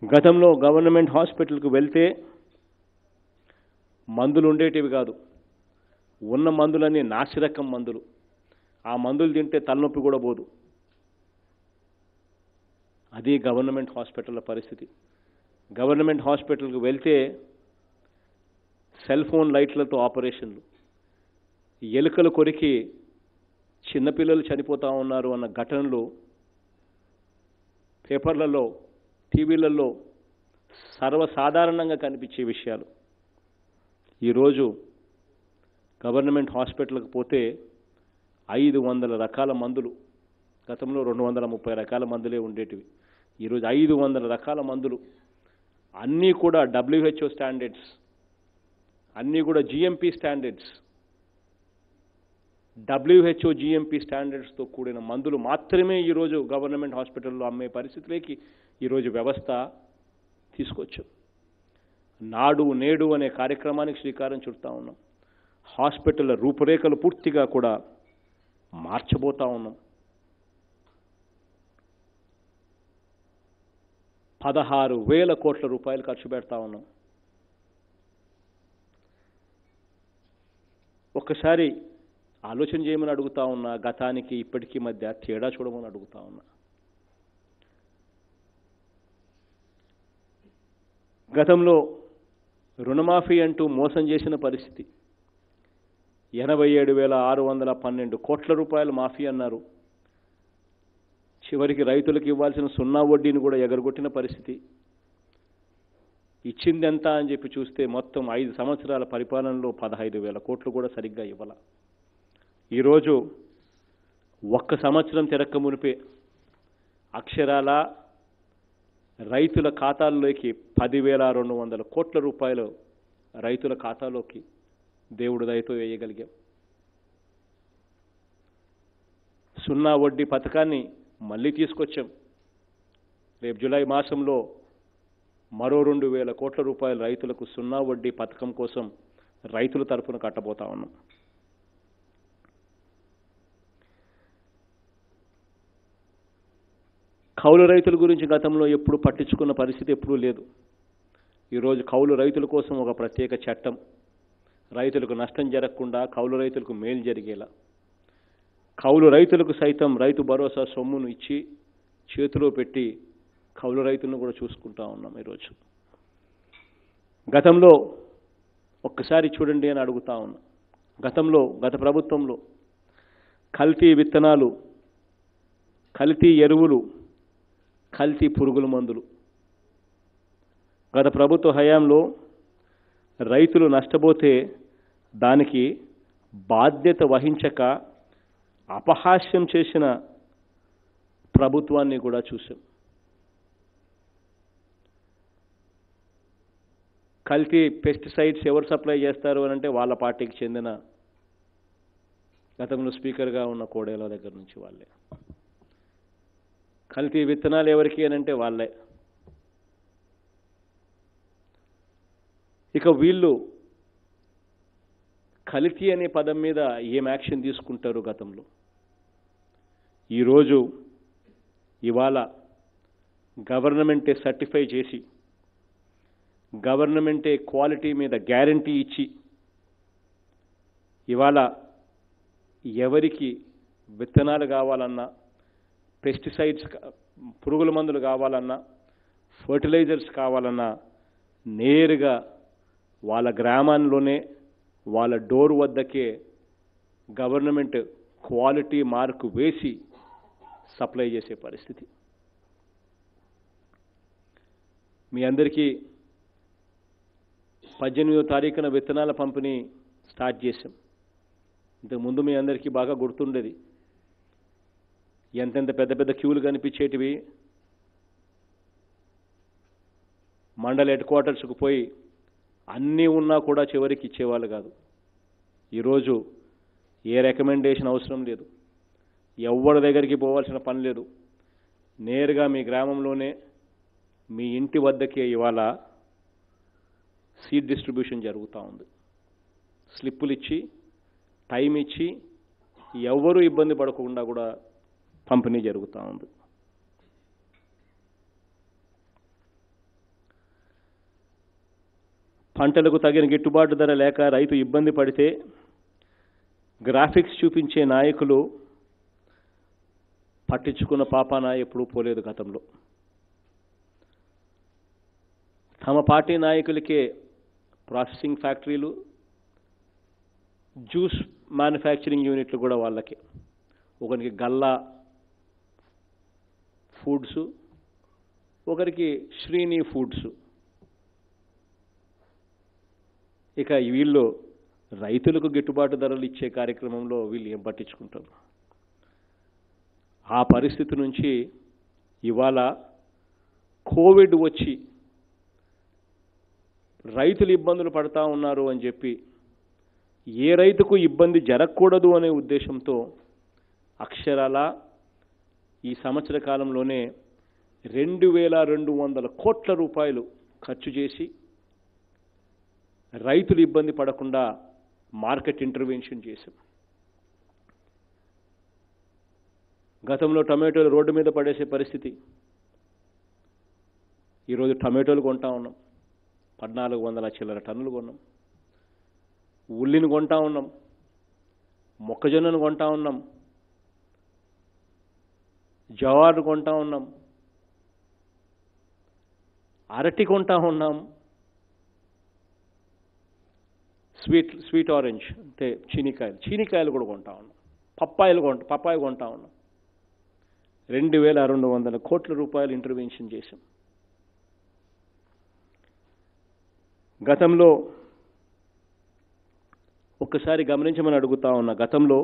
గతంలో గవర్నమెంట్ హాస్పిటల్కి వెళ్తే మందులు ఉండేటివి కాదు. ఉన్న మందులన్నీ నాసిరకం మందులు. ఆ మందులు తింటే తలనొప్పి కూడా పోదు. అది గవర్నమెంట్ హాస్పిటల్ల పరిస్థితి. గవర్నమెంట్ హాస్పిటల్కి వెళ్తే సెల్ ఫోన్ లైట్లతో ఆపరేషన్లు, ఎలుకలు కొరికి చిన్నపిల్లలు చనిపోతూ ఉన్నారు అన్న ఘటనలు పేపర్లలో, టీవీలలో సర్వసాధారణంగా కనిపించే విషయాలు. ఈరోజు గవర్నమెంట్ హాస్పిటల్కి పోతే 500 రకాల మందులు, గతంలో 230 రకాల మందులే ఉండేటివి. ఈరోజు 500 రకాల మందులు, అన్నీ కూడా WHO స్టాండర్డ్స్, అన్నీ కూడా GMP స్టాండర్డ్స్. WHO GMP స్టాండర్డ్స్తో కూడిన మందులు మాత్రమే ఈరోజు గవర్నమెంట్ హాస్పిటల్లో అమ్మే పరిస్థితిలోకి ఈరోజు వ్యవస్థ తీసుకొచ్చాం. నాడు నేడు అనే కార్యక్రమానికి శ్రీకారం చుడతా ఉన్నాం. హాస్పిటల్ రూపురేఖలు పూర్తిగా కూడా మార్చబోతా ఉన్నాం. 16,000 కోట్ల రూపాయలు ఖర్చు పెడతా ఉన్నాం. ఒక్కసారి ఆలోచన చేయమని అడుగుతా ఉన్నా, గతానికి ఇప్పటికీ మధ్య తేడా చూడమని అడుగుతా ఉన్నా. గతంలో రుణమాఫీ అంటూ మోసం చేసిన పరిస్థితి. 87,612 కోట్ల రూపాయలు మాఫీ అన్నారు. చివరికి రైతులకు ఇవ్వాల్సిన 0 వడ్డీని కూడా ఎగరగొట్టిన పరిస్థితి. ఇచ్చింది ఎంత అని చెప్పి చూస్తే మొత్తం 5 సంవత్సరాల పరిపాలనలో 15,000 కోట్లు కూడా సరిగ్గా ఇవ్వాల. ఈరోజు ఒక్క సంవత్సరం తిరక్క మునిపే అక్షరాల రైతుల ఖాతాల్లోకి 10,200 కోట్ల రూపాయలు రైతుల ఖాతాలోకి దేవుడి దయతో వేయగలిగాం. 0 వడ్డీ పథకాన్ని మళ్ళీ తీసుకొచ్చాం. రేపు జూలై మాసంలో మరో 2,000 కోట్ల రూపాయలు రైతులకు 0 వడ్డీ పథకం కోసం రైతుల తరఫున కట్టబోతా ఉన్నాం. కౌలు రైతుల గురించి గతంలో ఎప్పుడు పట్టించుకున్న పరిస్థితి ఎప్పుడూ లేదు. ఈరోజు కౌలు రైతుల కోసం ఒక ప్రత్యేక చట్టం, రైతులకు నష్టం జరగకుండా కౌలు రైతులకు మేలు జరిగేలా, కౌలు రైతులకు సైతం రైతు భరోసా సొమ్మును ఇచ్చి చేతిలో పెట్టి కౌలు రైతులను కూడా చూసుకుంటా ఉన్నాం. ఈరోజు గతంలో ఒక్కసారి చూడండి అని అడుగుతా ఉన్నా. గత ప్రభుత్వంలో కల్తీ విత్తనాలు, కల్తీ ఎరువులు, కల్తీ పురుగుల మందులు గత ప్రభుత్వ హయాంలో రైతులు నష్టపోతే దానికి బాధ్యత వహించక అపహాస్యం చేసిన ప్రభుత్వాన్ని కూడా చూసాం. కల్తీ పెస్టిసైడ్స్ ఎవరు సప్లై చేస్తారు అని అంటే వాళ్ళ పార్టీకి చెందిన గతంలో స్పీకర్గా ఉన్న కోడేల దగ్గర నుంచి వాళ్ళే. కల్తీ విత్తనాలు ఎవరికి అని అంటే వాళ్ళే. ఇక వీళ్ళు కల్తీ అనే పదం మీద ఏం యాక్షన్ తీసుకుంటారు గతంలో? ఇవాళ గవర్నమెంటే సర్టిఫై చేసి, గవర్నమెంటే క్వాలిటీ మీద గ్యారంటీ ఇచ్చి, ఇవాళ ఎవరికి విత్తనాలు కావాలన్నా, పెస్టిసైడ్స్ పురుగుల మందులు కావాలన్నా, ఫర్టిలైజర్స్ కావాలన్నా నేరుగా వాళ్ళ గ్రామాల్లోనే వాళ్ళ డోర్ వద్దకే గవర్నమెంట్ క్వాలిటీ మార్కు వేసి సప్లై చేసే పరిస్థితి. మీ అందరికీ 18వ తారీఖున విత్తనాల పంపిణీ స్టార్ట్ చేశాం. ఇంతకుముందు మీ అందరికీ బాగా గుర్తుండేది, ఎంతెంత పెద్ద పెద్ద క్యూలు కనిపించేటివి. మండల హెడ్ క్వార్టర్స్కు పోయి అన్నీ ఉన్నా కూడా చివరికి ఇచ్చేవాళ్ళు కాదు. ఈరోజు ఏ రికమెండేషన్ అవసరం లేదు, ఎవరి దగ్గరికి పోవాల్సిన పని లేదు. నేరుగా మీ గ్రామంలోనే మీ ఇంటి వద్దకే ఇవాళ సీడ్ డిస్ట్రిబ్యూషన్ జరుగుతూ ఉంది. స్లిప్పులు ఇచ్చి, టైం ఇచ్చి, ఎవరు ఇబ్బంది పడకుండా కూడా పంపిణీ జరుగుతూ ఉంది. పంటలకు తగిన గిట్టుబాటు ధర లేక రైతు ఇబ్బంది పడితే గ్రాఫిక్స్ చూపించే నాయకులు పట్టించుకున్న పాపాన ఎప్పుడూ పోలేదు. గతంలో తమ పార్టీ నాయకులకే ప్రాసెసింగ్ ఫ్యాక్టరీలు, జ్యూస్ మ్యానుఫ్యాక్చరింగ్ యూనిట్లు కూడా వాళ్ళకే. ఒకరికి గల్లా ఫుడ్స్, ఒకరికి శ్రీని ఫుడ్స్. ఇక వీళ్ళు రైతులకు గిట్టుబాటు ధరలు ఇచ్చే కార్యక్రమంలో వీళ్ళు ఏం పట్టించుకుంటారు? ఆ పరిస్థితి నుంచి ఇవాళ కోవిడ్ వచ్చి రైతులు ఇబ్బందులు పడతా ఉన్నారు అని చెప్పి, ఏ రైతుకు ఇబ్బంది జరగకూడదు అనే ఉద్దేశంతో అక్షరాల ఈ సంవత్సర కాలంలోనే 2200 కోట్ల రూపాయలు ఖర్చు చేసి రైతులు ఇబ్బంది పడకుండా మార్కెట్ ఇంటర్వెన్షన్ చేశాం. గతంలో టమాటోలు రోడ్డు మీద పడేసే పరిస్థితి. ఈరోజు టమాటోలు కొంటా ఉన్నాం, 1400 చిల్లర టన్నులు కొన్నాం. ఉల్లిని కొంటా ఉన్నాం, మొక్కజొన్నను కొంటా ఉన్నాం, జవారు కొంటా ఉన్నాం, అరటి కొంటా ఉన్నాం, స్వీట్ ఆరెంజ్ అంటే చీనికాయలు కూడా కొంటా ఉన్నాం, పప్పాయ కొంటా ఉన్నాం. 2200 కోట్ల రూపాయలు ఇంటర్వెన్షన్ చేశాం. గతంలో ఒక్కసారి గమనించమని అడుగుతా ఉన్నా, గతంలో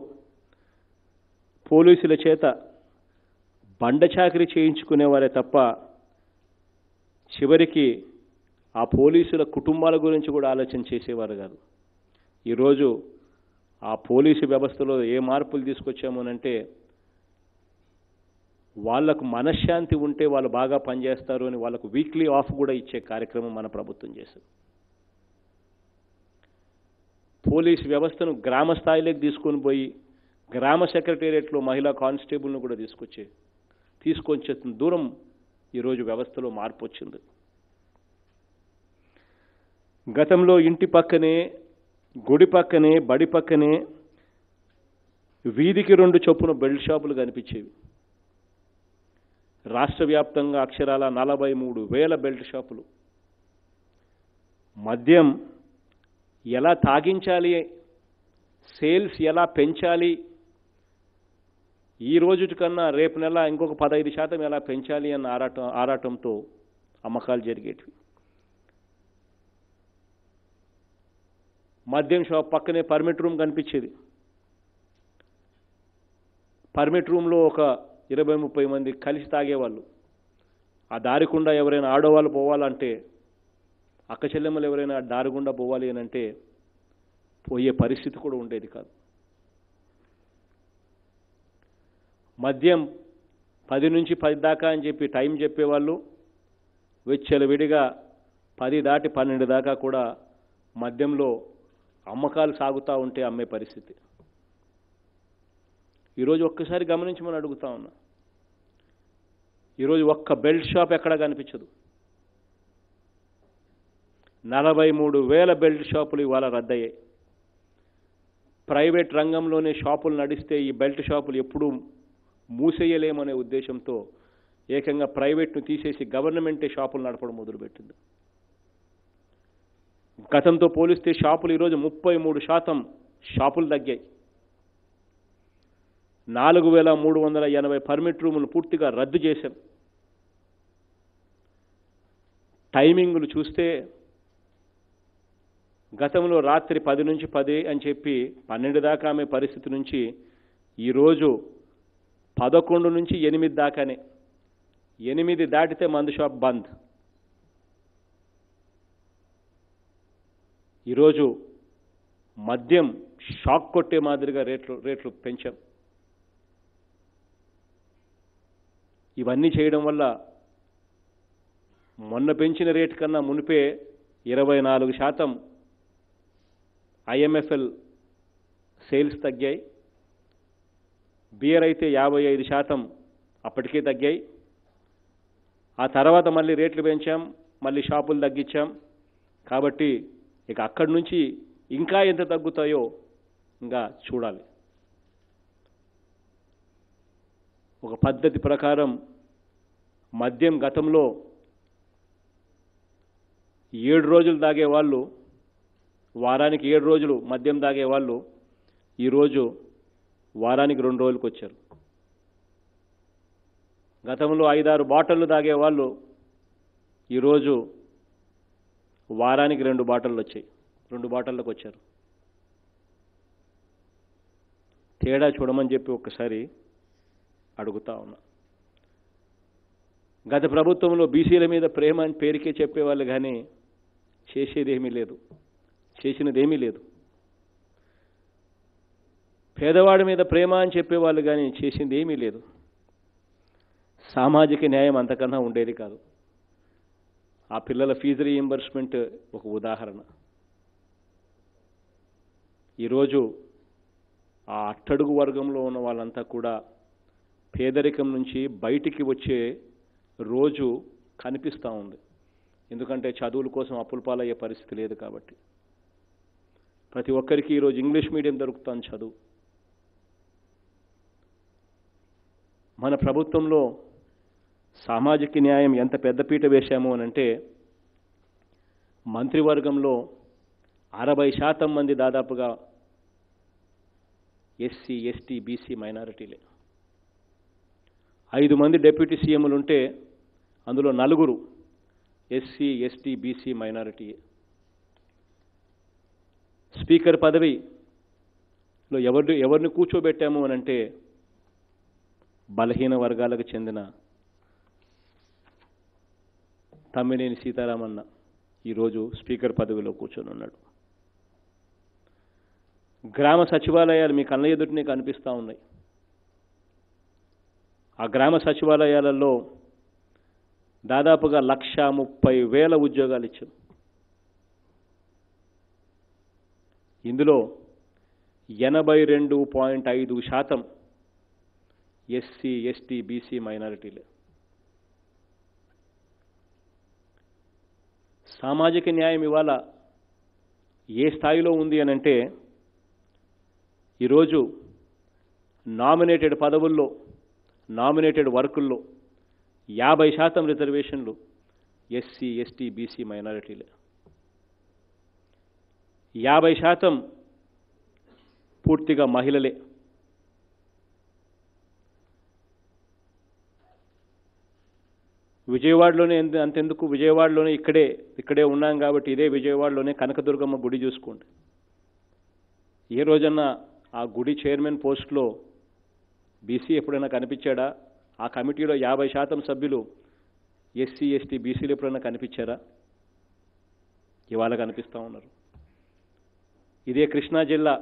పోలీసుల చేత బండ చాకరీ చేయించుకునేవారే తప్ప చివరికి ఆ పోలీసుల కుటుంబాల గురించి కూడా ఆలోచన చేసేవారు కాదు. ఈరోజు ఆ పోలీసు వ్యవస్థలో ఏ మార్పులు తీసుకొచ్చామనంటే, వాళ్లకు మనశ్శాంతి ఉంటే వాళ్ళు బాగా పనిచేస్తారు అని వాళ్ళకు వీక్లీ ఆఫ్ కూడా ఇచ్చే కార్యక్రమం మన ప్రభుత్వం చేస్తుంది. పోలీసు వ్యవస్థను గ్రామ స్థాయిలోకి తీసుకొని పోయి గ్రామ సెక్రటేరియట్లో మహిళా కానిస్టేబుల్ను కూడా తీసుకొచ్చే తీసుకొచ్చేస్తున్న దూరం ఈరోజు వ్యవస్థలో మార్పు వచ్చింది. గతంలో ఇంటి పక్కనే, గుడి పక్కనే, బడి పక్కనే వీధికి 2 చొప్పున బెల్ట్ షాపులు కనిపించేవి. రాష్ట్ర వ్యాప్తంగా అక్షరాల 43,000 బెల్ట్ షాపులు. మద్యం ఎలా తాగించాలి, సేల్స్ ఎలా పెంచాలి, ఈ రోజు కన్నా రేపు నెల ఇంకొక 15% ఎలా పెంచాలి అన్న ఆరాటంతో అమ్మకాలు జరిగేటివి. మద్యం షాప్ పక్కనే పర్మిట్ రూమ్ కనిపించేది. పర్మిట్ రూమ్లో ఒక 20-30 మంది కలిసి తాగేవాళ్ళు. ఆ దారికుండా ఎవరైనా ఆడవాళ్ళు పోవాలంటే, అక్క చెల్లెమ్మలు ఎవరైనా దారి గుండా పోవాలి అని అంటే పోయే పరిస్థితి కూడా ఉండేది కాదు. మద్యం 10 నుంచి 10 దాకా అని చెప్పి టైం చెప్పేవాళ్ళు. విడిగా 10 దాటి 12 దాకా కూడా మద్యంలో అమ్మకాలు సాగుతూ ఉంటే అమ్మే పరిస్థితి. ఈరోజు ఒక్కసారి గమనించమని అడుగుతా ఉన్నా. ఈరోజు ఒక్క బెల్ట్ షాప్ ఎక్కడా కనిపించదు. 43,000 బెల్ట్ షాపులు ఇవాళ రద్దయ్యాయి. ప్రైవేట్ రంగంలోనే షాపులు నడిస్తే ఈ బెల్ట్ షాపులు ఎప్పుడూ మూసేయలేమనే ఉద్దేశంతో ఏకంగా ప్రైవేట్ను తీసేసి గవర్నమెంటే షాపులు నడపడం మొదలుపెట్టింది. గతంతో పోలిస్తే షాపులు ఈరోజు 33% షాపులు తగ్గాయి. 4,380 పర్మిట్ రూములు పూర్తిగా రద్దు చేశాం. టైమింగులు చూస్తే గతంలో రాత్రి 10 నుంచి 10 అని చెప్పి 12 దాకా ఆమె పరిస్థితి నుంచి ఈరోజు 11 నుంచి 8 దాకానే. 8 దాటితే మందు షాప్ బంద్. ఈరోజు మద్యం షాక్ కొట్టే మాదిరిగా రేట్లు పెంచాం. ఇవన్నీ చేయడం వల్ల మొన్న పెంచిన రేటు కన్నా మునిపే 24% IMFL సేల్స్ తగ్గాయి. బియర్ అయితే 55% అప్పటికే తగ్గాయి. ఆ తర్వాత మళ్ళీ రేట్లు పెంచాం, మళ్ళీ షాపులు తగ్గించాం. కాబట్టి ఇక అక్కడి నుంచి ఇంకా ఎంత తగ్గుతాయో ఇంకా చూడాలి. ఒక పద్ధతి ప్రకారం మద్యం గతంలో 7 రోజులు తాగేవాళ్ళు, వారానికి 7 రోజులు మద్యం తాగేవాళ్ళు ఈరోజు వారానికి 2 రోజులకు వచ్చారు. గతంలో 5-6 బాటిళ్ళు తాగేవాళ్ళు ఈరోజు వారానికి 2 బాటిళ్ళు వచ్చాయి, 2 బాటిళ్ళకు వచ్చారు. తేడా చూడమని చెప్పి ఒక్కసారి అడుగుతా ఉన్నా. గత ప్రభుత్వంలో బీసీల మీద ప్రేమ అని పేరుకే చెప్పేవాళ్ళు కానీ చేసేదేమీ లేదు, చేసినదేమీ లేదు. పేదవాడి మీద ప్రేమ అని చెప్పేవాళ్ళు కానీ చేసింది ఏమీ లేదు. సామాజిక న్యాయం అంతకన్నా ఉండేది కాదు. ఆ పిల్లల ఫీజు రీయింబర్స్మెంట్ ఒక ఉదాహరణ. ఈరోజు ఆ అట్టడుగు వర్గంలో ఉన్న వాళ్ళంతా కూడా పేదరికం నుంచి బయటికి వచ్చే రోజు కనిపిస్తూ ఉంది. ఎందుకంటే చదువుల కోసం అప్పుల పాలయ్యే పరిస్థితి లేదు కాబట్టి. ప్రతి ఒక్కరికి ఈరోజు ఇంగ్లీష్ మీడియం దొరుకుతుంది చదువు. మన ప్రభుత్వంలో సామాజిక న్యాయం ఎంత పెద్దపీట వేశాము అనంటే మంత్రివర్గంలో 60% మంది దాదాపుగా ఎస్సీ, ఎస్టీ, బీసీ మైనారిటీలే. 5 మంది డిప్యూటీ సీఎంలు ఉంటే అందులో 4 ఎస్సీ, ఎస్టీ, బీసీ మైనారిటీయే. స్పీకర్ పదవిలో ఎవరిని కూర్చోబెట్టాము అనంటే బలహీన వర్గాలకు చెందిన తమ్మినేని సీతారామన్న ఈరోజు స్పీకర్ పదవిలో కూర్చొని ఉన్నాడు. గ్రామ సచివాలయాలు మీ కళ్ళ ఎదుటినే కనిపిస్తూ ఉన్నాయి. ఆ గ్రామ సచివాలయాలలో దాదాపుగా 130,000 ఉద్యోగాలు ఇచ్చాం. ఇందులో 82.5% ఎస్సీ ఎస్టీ బీసీ మైనారిటీలే. సామాజిక న్యాయం ఇవాళ ఏ స్థాయిలో ఉంది అని అంటే, ఈరోజు నామినేటెడ్ పదవుల్లో, నామినేటెడ్ వర్కుల్లో 50% రిజర్వేషన్లు ఎస్సీ ఎస్టీ బీసీ మైనారిటీలే. 50% పూర్తిగా మహిళలే. విజయవాడలోనే అంతెందుకు, విజయవాడలోనే ఇక్కడే ఉన్నాం కాబట్టి ఇదే విజయవాడలోనే కనకదుర్గమ్మ గుడి చూసుకోండి. ఏ రోజన్నా ఆ గుడి చైర్మన్ పోస్ట్లో బీసీ ఎప్పుడైనా కనిపించాడా? ఆ కమిటీలో 50% సభ్యులు ఎస్సీ ఎస్టీ బీసీలు ఎప్పుడైనా కనిపించారా? ఇవాళ కనిపిస్తూ ఉన్నారు. ఇదే కృష్ణా జిల్లా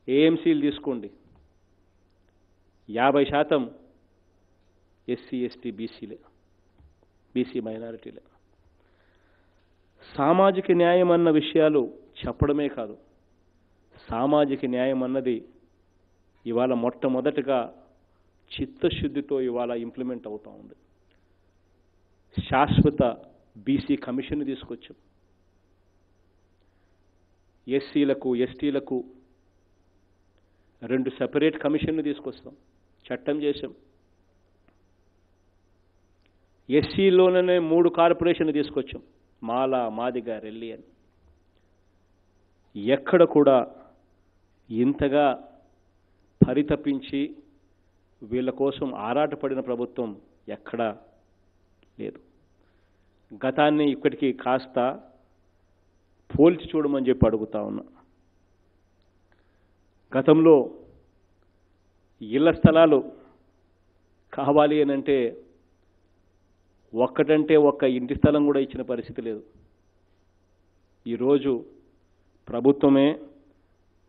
ఏఎంసీలు తీసుకోండి, 50% ఎస్సీ ఎస్టీ బీసీలే, బీసీ మైనారిటీలే. సామాజిక న్యాయం అన్న విషయాలు చెప్పడమే కాదు, సామాజిక న్యాయం అన్నది ఇవాళ మొట్టమొదటిగా చిత్తశుద్ధితో ఇవాళ ఇంప్లిమెంట్ అవుతూ ఉంది. శాశ్వత బీసీ కమిషన్ తీసుకొచ్చాం. ఎస్సీలకు ఎస్టీలకు 2 సెపరేట్ కమిషన్లు తీసుకొస్తాం, చట్టం చేశాం. ఎస్సీలోనే 3 కార్పొరేషన్లు తీసుకొచ్చాం, మాల, మాదిగ, రెల్లి అని. ఎక్కడ కూడా ఇంతగా పరితపించి వీళ్ళ కోసం ఆరాటపడిన ప్రభుత్వం ఎక్కడా లేదు. గతాన్ని ఇప్పటికీ కాస్త పోల్చి చూడమని చెప్పి అడుగుతా ఉన్నా. గతంలో ఇళ్ల స్థలాలు కావాలి అని అంటే ఒక్క ఇంటి స్థలం కూడా ఇచ్చిన పరిస్థితి లేదు. ఈరోజు ప్రభుత్వమే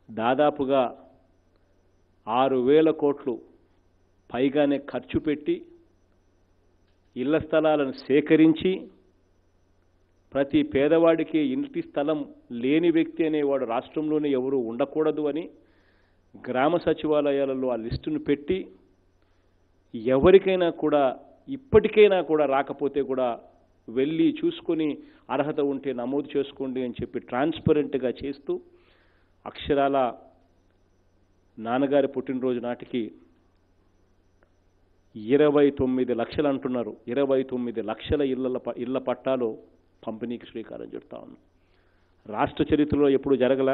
దాదాపుగా 6,000 కోట్లు పైగానే ఖర్చు పెట్టి ఇళ్ల స్థలాలను సేకరించి, ప్రతి పేదవాడికి ఇంటి స్థలం లేని వ్యక్తి అనేవాడు రాష్ట్రంలోనే ఎవరు ఉండకూడదు అని గ్రామ సచివాలయాలలో ఆ లిస్టును పెట్టి, ఎవరికైనా కూడా ఇప్పటికైనా కూడా రాకపోతే కూడా వెళ్ళి చూసుకొని అర్హత ఉంటే నమోదు చేసుకోండి అని చెప్పి ట్రాన్స్పరెంట్గా చేస్తూ, అక్షరాల నాన్నగారి పుట్టినరోజు నాటికి 29 లక్షలు అంటున్నారు, 29 లక్షల ఇళ్ల పట్టాలు పంపిణీకి శ్రీకారం చుడతా ఉన్నాం. రాష్ట్ర చరిత్రలో ఎప్పుడు జరగల,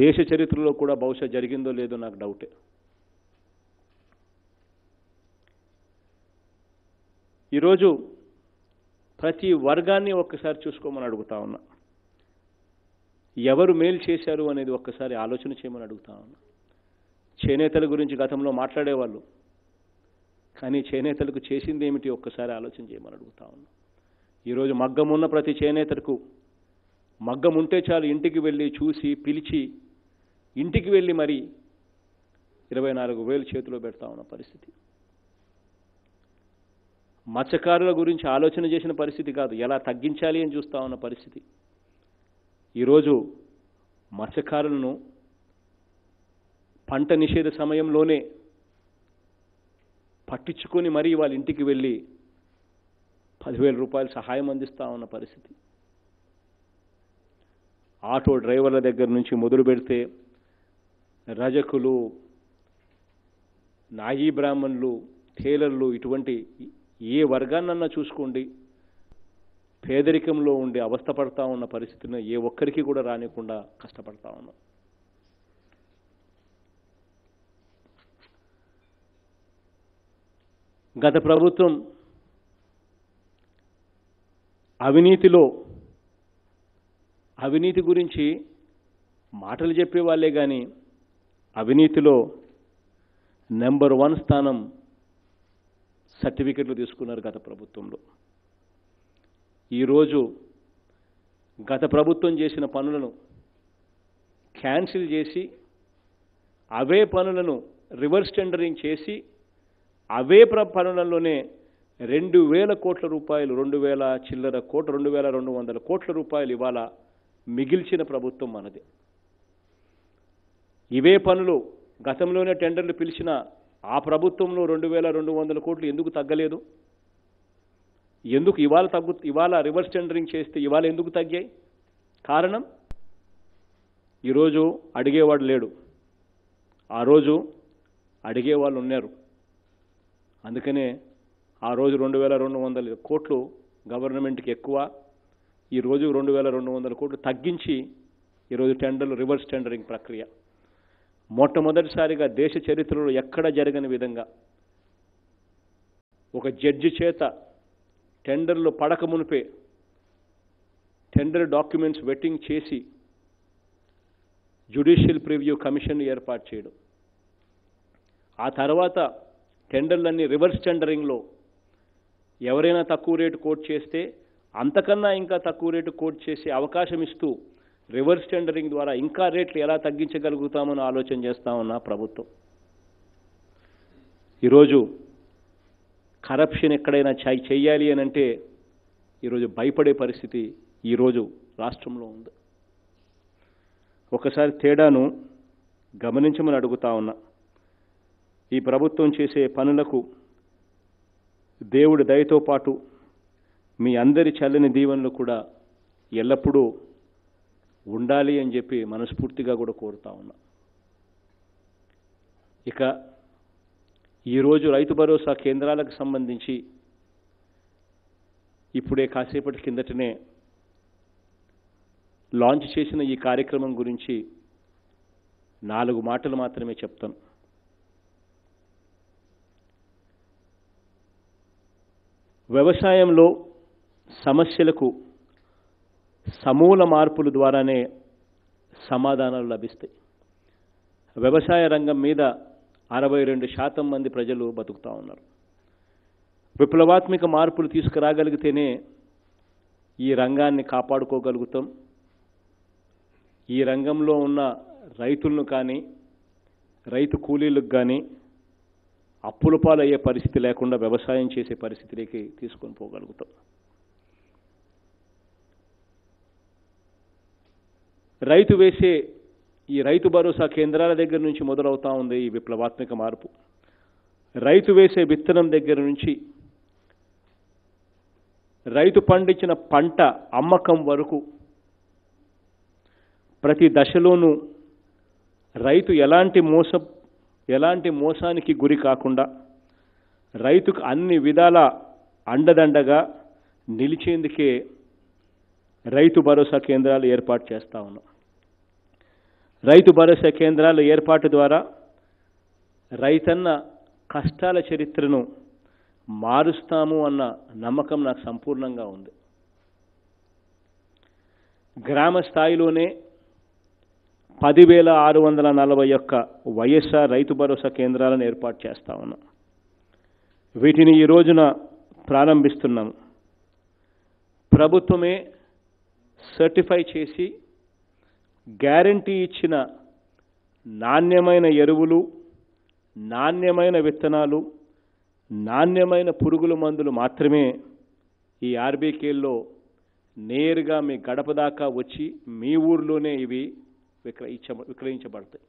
దేశ చరిత్రలో కూడా బహుశా జరిగిందో లేదో నాకు డౌటే. ఈరోజు ప్రతి వర్గాన్ని ఒక్కసారి చూసుకోమని అడుగుతా ఉన్నా. ఎవరు మేలు చేశారు అనేది ఒక్కసారి ఆలోచన చేయమని అడుగుతా ఉన్నా. చేనేతల గురించి గతంలో మాట్లాడేవాళ్ళు, కానీ చేనేతలకు చేసింది ఏమిటి ఒక్కసారి ఆలోచన చేయమని అడుగుతా ఉన్నా. ఈరోజు మగ్గం ఉన్న ప్రతి చేనేతలకు మగ్గం ఉంటే చాలు, ఇంటికి వెళ్ళి చూసి పిలిచి ఇంటికి వెళ్ళి మరి 24,000 చేతిలో పెడతా ఉన్న పరిస్థితి. మత్స్యకారుల గురించి ఆలోచన చేసిన పరిస్థితి కాదు, ఎలా తగ్గించాలి అని చూస్తూ ఉన్న పరిస్థితి. ఈరోజు మత్స్యకారులను పంట నిషేధ సమయంలోనే పట్టించుకొని మరీ వాళ్ళ ఇంటికి వెళ్ళి 10,000 రూపాయలు సహాయం అందిస్తూ ఉన్న పరిస్థితి. ఆటో డ్రైవర్ల దగ్గర నుంచి మొదలు పెడితే రజకులు, నాయీ బ్రాహ్మణులు, టైలర్లు, ఇటువంటి ఏ వర్గాన్నన్నా చూసుకోండి, పేదరికంలో ఉండి అవస్థపడతా ఉన్న పరిస్థితిని ఏ ఒక్కరికి కూడా రానికుండా కష్టపడతా ఉన్నాం. గత ప్రభుత్వం అవినీతి గురించి మాటలు చెప్పేవాళ్ళే కానీ అవినీతిలో నెంబర్ 1 స్థానం సర్టిఫికెట్లు తీసుకున్నారు గత ప్రభుత్వంలో. ఈరోజు గత ప్రభుత్వం చేసిన పనులను క్యాన్సిల్ చేసి అవే పనులను రివర్స్ టెండరింగ్ చేసి అవే పనులలోనే 2,000 కోట్ల రూపాయలు, 2,000 చిల్లర కోట్ల, 2,200 కోట్ల రూపాయలు ఇవాళ మిగిల్చిన ప్రభుత్వం మనది. ఇవే పనులు గతంలోనే టెండర్లు పిలిచిన ఆ ప్రభుత్వంలో 2200 కోట్లు ఎందుకు తగ్గలేదు? ఎందుకు ఇవాళ రివర్స్ టెండరింగ్ చేస్తే ఇవాళ ఎందుకు తగ్గాయి? కారణం ఈరోజు అడిగేవాడు లేడు, ఆ రోజు అడిగేవాళ్ళు ఉన్నారు. అందుకనే ఆ రోజు 2200 కోట్లు గవర్నమెంట్కి ఎక్కువ, ఈరోజు 2200 కోట్లు తగ్గించి ఈరోజు టెండర్లు రివర్స్ టెండరింగ్ ప్రక్రియ మొట్టమొదటిసారిగా దేశ చరిత్రలో ఎక్కడ జరగని విధంగా ఒక జడ్జి చేత టెండర్లు పడక మునిపే టెండర్ డాక్యుమెంట్స్ వెట్టింగ్ చేసి జ్యుడిషియల్ ప్రివ్యూ కమిషన్ ఏర్పాటు చేయడం, ఆ తర్వాత టెండర్లన్నీ రివర్స్ టెండరింగ్లో ఎవరైనా తక్కువ రేటు కోట్ చేస్తే అంతకన్నా ఇంకా తక్కువ రేటు కోట్ చేసే అవకాశం ఇస్తూ రివర్స్ టెండరింగ్ ద్వారా ఇంకా రేట్లు ఎలా తగ్గించగలుగుతామని ఆలోచన చేస్తా ఉన్న ప్రభుత్వం ఈరోజు కరప్షన్ ఎక్కడైనా చెయ్యాలి అని అంటే ఈరోజు భయపడే పరిస్థితి ఈరోజు రాష్ట్రంలో ఉంది. ఒకసారి తేడాను గమనించమని అడుగుతా ఉన్నా. ఈ ప్రభుత్వం చేసే పనులకు దేవుడి దయతో పాటు మీ అందరి చల్లని దీవెనలు కూడా ఎల్లప్పుడూ ఉండాలి అని చెప్పి మనస్ఫూర్తిగా కూడా కోరుతా ఉన్నా. ఇక ఈరోజు రైతు భరోసా కేంద్రాలకు సంబంధించి ఇప్పుడే కాసేపటి కిందటనే లాంచ్ చేసిన ఈ కార్యక్రమం గురించి 4 మాటలు మాత్రమే చెప్తాను. వ్యవసాయంలో సమస్యలకు సమూల మార్పుల ద్వారానే సమాధానాలు లభిస్తాయి. వ్యవసాయ రంగం మీద 62% మంది ప్రజలు బతుకుతూ ఉన్నారు. విప్లవాత్మక మార్పులు తీసుకురాగలిగితేనే ఈ రంగాన్ని కాపాడుకోగలుగుతాం. ఈ రంగంలో ఉన్న రైతులను కానీ రైతు కూలీలకు కానీ అప్పుల పాలయ్యే పరిస్థితి లేకుండా వ్యవసాయం చేసే పరిస్థితిలోకి తీసుకొని పోగలుగుతాం. రైతు వేసే ఈ రైతు భరోసా కేంద్రాల దగ్గర నుంచి మొదలవుతా ఉంది ఈ విప్లవాత్మక మార్పు. రైతు వేసే విత్తనం దగ్గర నుంచి రైతు పండించిన పంట అమ్మకం వరకు ప్రతి దశలోనూ రైతు ఎలాంటి మోసానికి గురి కాకుండా రైతుకు అన్ని విధాల అండదండగా నిలిచేందుకే రైతు భరోసా కేంద్రాలు ఏర్పాటు చేస్తా ఉన్నాం. రైతు భరోసా కేంద్రాల ఏర్పాటు ద్వారా రైతన్న కష్టాల చరిత్రను మారుస్తాము అన్న నమ్మకం నాకు సంపూర్ణంగా ఉంది. గ్రామ స్థాయిలోనే 10,641 వైఎస్ఆర్ రైతు భరోసా కేంద్రాలను ఏర్పాటు చేస్తా ఉన్నాం. వీటిని ఈ రోజున ప్రారంభిస్తున్నాము. ప్రభుత్వమే సర్టిఫై చేసి గ్యారంటీ ఇచ్చిన నాణ్యమైన ఎరువులు, నాణ్యమైన విత్తనాలు, నాణ్యమైన పురుగుల మందులు మాత్రమే ఈ ఆర్బీకేల్లో నేరుగా మీ గడప దాకా వచ్చి మీ ఊర్లోనే ఇవి విక్రయించబడతాయి.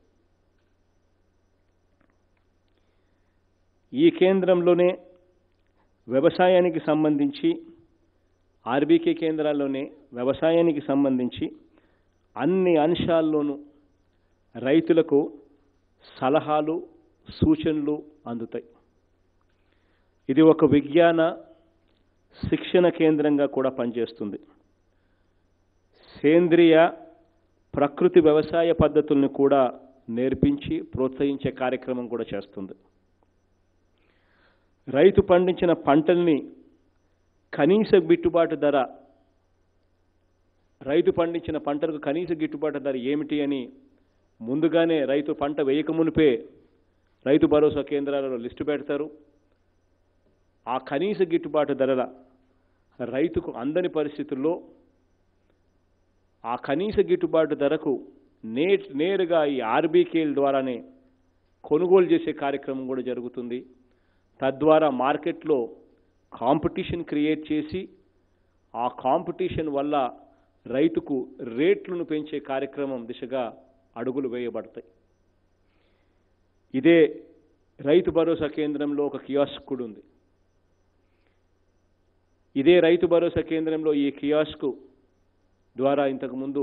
ఈ కేంద్రంలోనే వ్యవసాయానికి సంబంధించి ఆర్బీకే కేంద్రాల్లోనే వ్యవసాయానికి సంబంధించి అన్ని అంశాల్లోనూ రైతులకు సలహాలు, సూచనలు అందుతాయి. ఇది ఒక విజ్ఞాన శిక్షణ కేంద్రంగా కూడా పనిచేస్తుంది. సేంద్రియ ప్రకృతి వ్యవసాయ పద్ధతులను కూడా నేర్పించి ప్రోత్సహించే కార్యక్రమం కూడా చేస్తుంది. రైతు పండించిన పంటల్ని కనీస గిట్టుబాటు ధర, రైతు పండించిన పంటలకు కనీస గిట్టుబాటు ధర ఏమిటి అని ముందుగానే రైతు పంట వేయకమునిపే రైతు భరోసా కేంద్రాలలో లిస్టు పెడతారు. ఆ కనీస గిట్టుబాటు ధరల రైతుకు అందని పరిస్థితుల్లో ఆ కనీస గిట్టుబాటు ధరకు నేరుగా ఈ ఆర్బీకేల ద్వారానే కొనుగోలు చేసే కార్యక్రమం కూడా జరుగుతుంది. తద్వారా మార్కెట్లో కాంపిటీషన్ క్రియేట్ చేసి ఆ కాంపిటీషన్ వల్ల రైతుకు రేట్లను పెంచే కార్యక్రమం దిశగా అడుగులు వేయబడతాయి. ఇదే రైతు భరోసా కేంద్రంలో ఒక కియాస్క్ కూడా ఉంది. ఇదే రైతు భరోసా కేంద్రంలో ఈ కియాస్క్ ద్వారా ఇంతకుముందు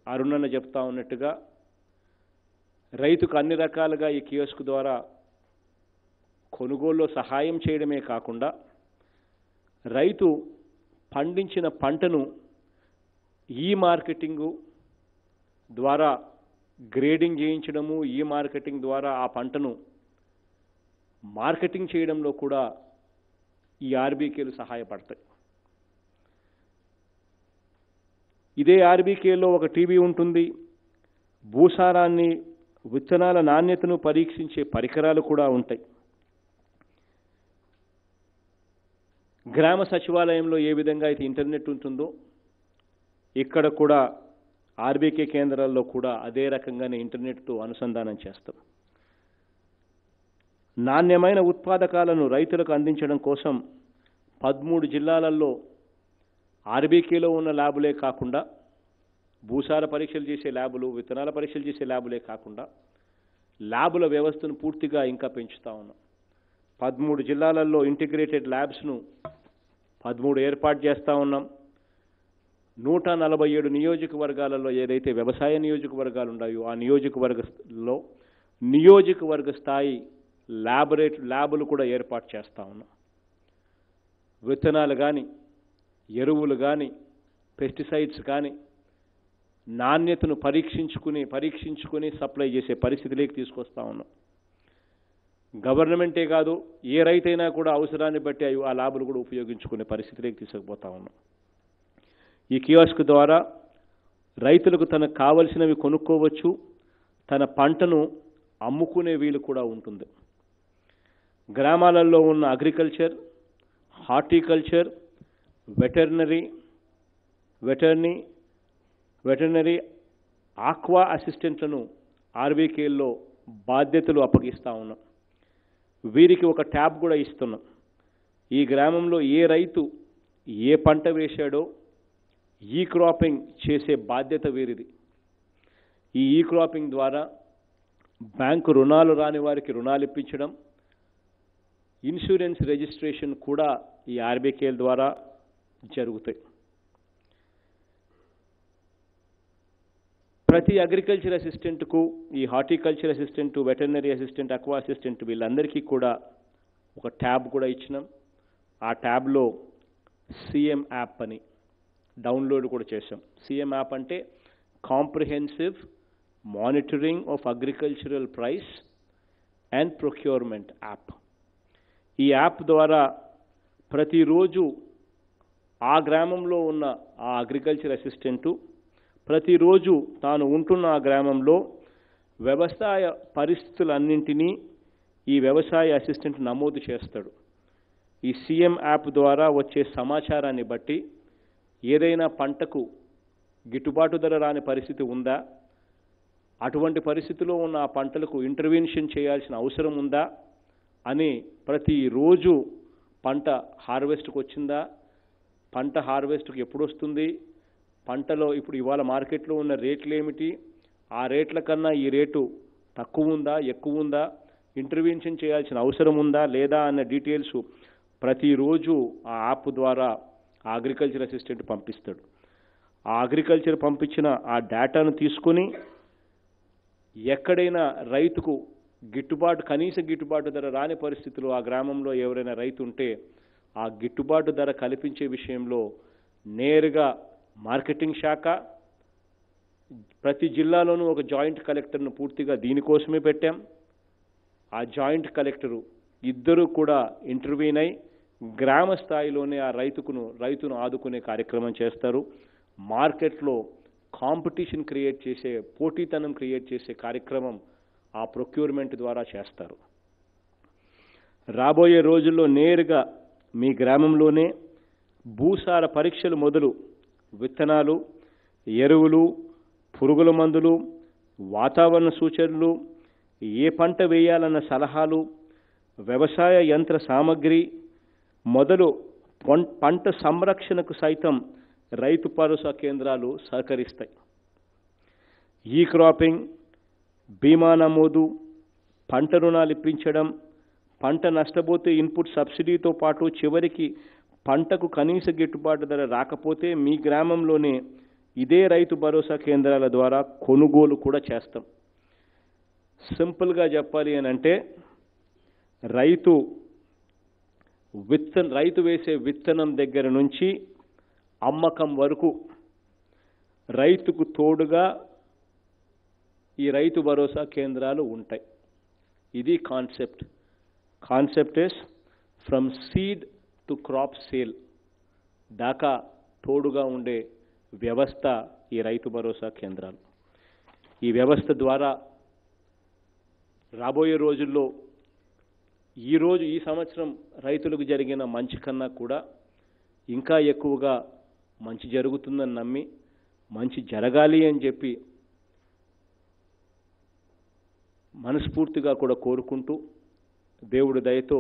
అరుణన్న చెప్తా ఉన్నట్టుగా రైతుకు అన్ని రకాలుగా ఈ కియోస్క్ ద్వారా కొనుగోలులో సహాయం చేయడమే కాకుండా రైతు పండించిన పంటను ఈ మార్కెటింగు ద్వారా గ్రేడింగ్ చేయించడము, ఈ మార్కెటింగ్ ద్వారా ఆ పంటను మార్కెటింగ్ చేయడంలో కూడా ఈ ఆర్బీకేలు సహాయపడతాయి. ఇదే ఆర్బీకేలో ఒక టీవీ ఉంటుంది. భూసారాన్ని, విత్తనాల నాణ్యతను పరీక్షించే పరికరాలు కూడా ఉంటాయి. గ్రామ సచివాలయంలో ఏ విధంగా అయితే ఇంటర్నెట్ ఉంటుందో ఇక్కడ కూడా ఆర్బీకే కేంద్రాల్లో కూడా అదే రకంగానే ఇంటర్నెట్తో అనుసంధానం చేస్తాం. నాణ్యమైన ఉత్పాదకాలను రైతులకు అందించడం కోసం 13 జిల్లాలలో ఆర్బీకేలో ఉన్న ల్యాబులే కాకుండా భూసార పరీక్షలు చేసే ల్యాబులు, విత్తనాల పరీక్షలు చేసే ల్యాబులే కాకుండా ల్యాబుల వ్యవస్థను పూర్తిగా ఇంకా పెంచుతా ఉన్నాం. 13 జిల్లాలలో ఇంటిగ్రేటెడ్ ల్యాబ్స్ను 13 ఏర్పాటు చేస్తూ ఉన్నాం. 147 నియోజకవర్గాలలో ఏదైతే వ్యవసాయ నియోజకవర్గాలు ఉన్నాయో ఆ నియోజకవర్గంలో నియోజకవర్గ స్థాయి ల్యాబులు కూడా ఏర్పాటు చేస్తూ ఉన్నాం. విత్తనాలు కానీ, ఎరువులు కానీ, పెస్టిసైడ్స్ కానీ నాణ్యతను పరీక్షించుకుని సప్లై చేసే పరిస్థితిలోకి తీసుకొస్తా ఉన్నాం. గవర్నమెంటే కాదు, ఏ రైతైనా కూడా అవసరాన్ని బట్టి ఆ ల్యాబులు కూడా ఉపయోగించుకునే పరిస్థితిలోకి తీసుకుపోతా ఉన్నాం. ఈ కియోస్క్ ద్వారా రైతులకు తనకు కావలసినవి కొనుక్కోవచ్చు, తన పంటను అమ్ముకునే వీలు కూడా ఉంటుంది. గ్రామాలలో ఉన్న అగ్రికల్చర్, హార్టికల్చర్, వెటర్నరీ ఆక్వా అసిస్టెంట్లను ఆర్బీకేల్లో బాధ్యతలు అప్పగిస్తూ ఉన్నాం. వీరికి ఒక ట్యాబ్ కూడా ఇస్తున్నాం. ఈ గ్రామంలో ఏ రైతు ఏ పంట వేశాడో ఈ క్రాపింగ్ చేసే బాధ్యత వీరిది. ఈ క్రాపింగ్ ద్వారా బ్యాంకు రుణాలు రాని వారికి రుణాలు ఇప్పించడం, ఇన్సూరెన్స్ రిజిస్ట్రేషన్ కూడా ఈ ఆర్బీకేల ద్వారా జరుగుతాయి. ప్రతి అగ్రికల్చర్ అసిస్టెంట్కు, ఈ horticulture assistant, veterinary assistant, aqua assistant వీళ్ళందరికీ కూడా ఒక ట్యాబ్ కూడా ఇచ్చినాం. ఆ ట్యాబ్లో సీఎం యాప్ అని డౌన్లోడ్ కూడా చేసాం. సీఎం యాప్ అంటే comprehensive monitoring of agricultural price and procurement app. ఈ యాప్ ద్వారా ప్రతిరోజు ఆ గ్రామంలో ఉన్న ఆ అగ్రికల్చర్ అసిస్టెంటు ప్రతిరోజు తాను ఉంటున్న ఆ గ్రామంలో వ్యవసాయ పరిస్థితులన్నింటినీ ఈ వ్యవసాయ అసిస్టెంట్ నమోదు చేస్తాడు. ఈ సీఎం యాప్ ద్వారా వచ్చే సమాచారాన్ని బట్టి ఏదైనా పంటకు గిట్టుబాటు ధర రాని పరిస్థితి ఉందా, అటువంటి పరిస్థితిలో ఉన్న ఆ పంటలకు ఇంటర్వెన్షన్ చేయాల్సిన అవసరం ఉందా అని ప్రతిరోజు పంట హార్వెస్ట్కి వచ్చిందా, పంట హార్వెస్ట్కి ఎప్పుడు వస్తుంది, పంటలో ఇప్పుడు ఇవాళ మార్కెట్లో ఉన్న రేట్లు ఏమిటి, ఆ రేట్ల కన్నా ఈ రేటు తక్కువ ఉందా ఎక్కువ ఉందా, ఇంటర్వెన్షన్ చేయాల్సిన అవసరం ఉందా లేదా అన్న డీటెయిల్స్ ప్రతిరోజు ఆ యాప్ ద్వారా ఆ అగ్రికల్చర్ అసిస్టెంట్ పంపిస్తాడు. ఆ అగ్రికల్చర్ పంపించిన ఆ డేటాను తీసుకొని ఎక్కడైనా రైతుకు కనీస గిట్టుబాటు ధర రాని పరిస్థితుల్లో ఆ గ్రామంలో ఎవరైనా రైతు ఉంటే ఆ గిట్టుబాటు ధర కల్పించే విషయంలో నేరుగా మార్కెటింగ్ శాఖ, ప్రతి జిల్లాలోనూ ఒక జాయింట్ కలెక్టర్ను పూర్తిగా దీనికోసమే పెట్టాం. ఆ జాయింట్ కలెక్టరు ఇద్దరూ కూడా ఇంటర్వ్యూన్ అయి గ్రామ స్థాయిలోనే ఆ రైతును ఆదుకునే కార్యక్రమం చేస్తారు. మార్కెట్లో కాంపిటీషన్ క్రియేట్ చేసే, పోటీతనం క్రియేట్ చేసే కార్యక్రమం ఆ ప్రొక్యూర్మెంట్ ద్వారా చేస్తారు. రాబోయే రోజుల్లో నేరుగా మీ గ్రామంలోనే భూసార పరీక్షలు మొదలు విత్తనాలు, ఎరువులు, పురుగుల మందులు, వాతావరణ సూచనలు, ఏ పంట వేయాలన్న సలహాలు, వ్యవసాయ యంత్ర సామగ్రి మొదలు పంట సంరక్షణకు సైతం రైతు భరోసా కేంద్రాలు సహకరిస్తాయి. ఈ క్రాపింగ్, బీమా నమోదు, పంట రుణాలు ఇప్పించడం, పంట నష్టపోతే ఇన్పుట్ సబ్సిడీతో పాటు చివరికి పంటకు కనీస గిట్టుబాటు ధర రాకపోతే మీ గ్రామంలోనే ఇదే రైతు భరోసా కేంద్రాల ద్వారా కొనుగోలు కూడా చేస్తాం. సింపుల్గా చెప్పాలి అని అంటే రైతు వేసే విత్తనం దగ్గర నుంచి అమ్మకం వరకు రైతుకు తోడుగా ఈ రైతు భరోసా కేంద్రాలు ఉంటాయి. ఇది concept. Concept is from seed to crop sale దాకా తోడుగా ఉండే వ్యవస్థ ఈ రైతు భరోసా కేంద్రాలు. ఈ వ్యవస్థ ద్వారా రాబోయే రోజుల్లో ఈ సంవత్సరం రైతులకు జరిగిన మంచి కన్నా కూడా ఇంకా ఎక్కువగా మంచి జరుగుతుందని నమ్మి, మంచి జరగాలి అని చెప్పి మనస్ఫూర్తిగా కూడా కోరుకుంటూ, దేవుడి దయతో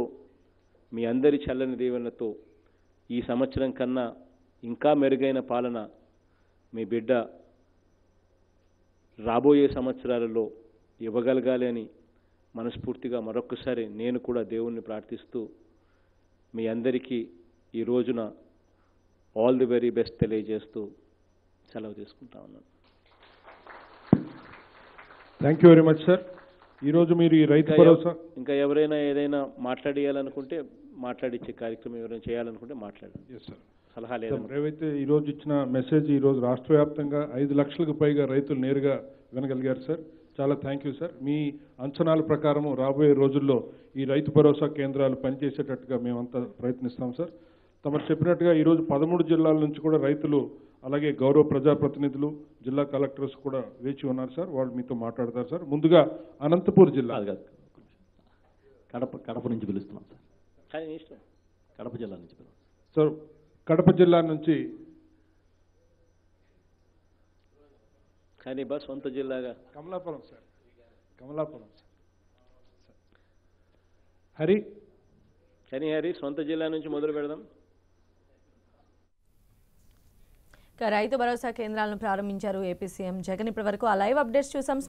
మీ అందరి చల్లని దీవెనలతో ఈ సంవత్సరం కన్నా ఇంకా మెరుగైన పాలన మీ బిడ్డ రాబోయే సంవత్సరాలలో ఇవ్వగలగాలి అని మనస్ఫూర్తిగా మరొక్కసారి నేను కూడా దేవుణ్ణి ప్రార్థిస్తూ మీ అందరికీ ఈ రోజున ఆల్ ది వెరీ బెస్ట్ తెలియజేస్తూ సెలవు తీసుకుంటా ఉన్నాను. Thank you very much sir. ఈరోజు మీరు ఈ రైతు భరోసా ఇంకా ఎవరైనా ఏదైనా మాట్లాడియాలనుకుంటే మాట్లాడించే కార్యక్రమం ఎవరైనా చేయాలనుకుంటే మాట్లాడండి. Yes sir. సలహా లేదా? ఏవైతే ఈరోజు ఇచ్చిన మెసేజ్ ఈరోజు రాష్ట్ర వ్యాప్తంగా 5 లక్షలకు పైగా రైతులు నేరుగా వినగలిగారు సార్. చాలా థ్యాంక్ యూ సార్. మీ అంచనాల ప్రకారం రాబోయే రోజుల్లో ఈ రైతు భరోసా కేంద్రాలు పనిచేసేటట్టుగా మేమంతా ప్రయత్నిస్తాం సార్. తమరు చెప్పినట్టుగా ఈరోజు 13 జిల్లాల నుంచి కూడా రైతులు, అలాగే గౌరవ ప్రజాప్రతినిధులు, జిల్లా కలెక్టర్స్ కూడా వేచి ఉన్నారు సార్. వాళ్ళు మీతో మాట్లాడతారు సార్. ముందుగా అనంతపూర్ జిల్లా. కడప నుంచి పిలుస్తున్నాం సార్. ఇష్టం. కడప జిల్లా నుంచి పిలుస్తాం సార్. కడప జిల్లా నుంచి కానీ సొంత జిల్లాగా కమలాపురం సార్. కమలాపురం సార్. హరి సొంత జిల్లా నుంచి మొదలు పెడదాం. రైతు భరోసా కేంద్రాలను ప్రారంభించారు ఏపీ సీఎం జగన్. ఇప్పటి వరకు ఆ లైవ్ అప్డేట్స్ చూసాం.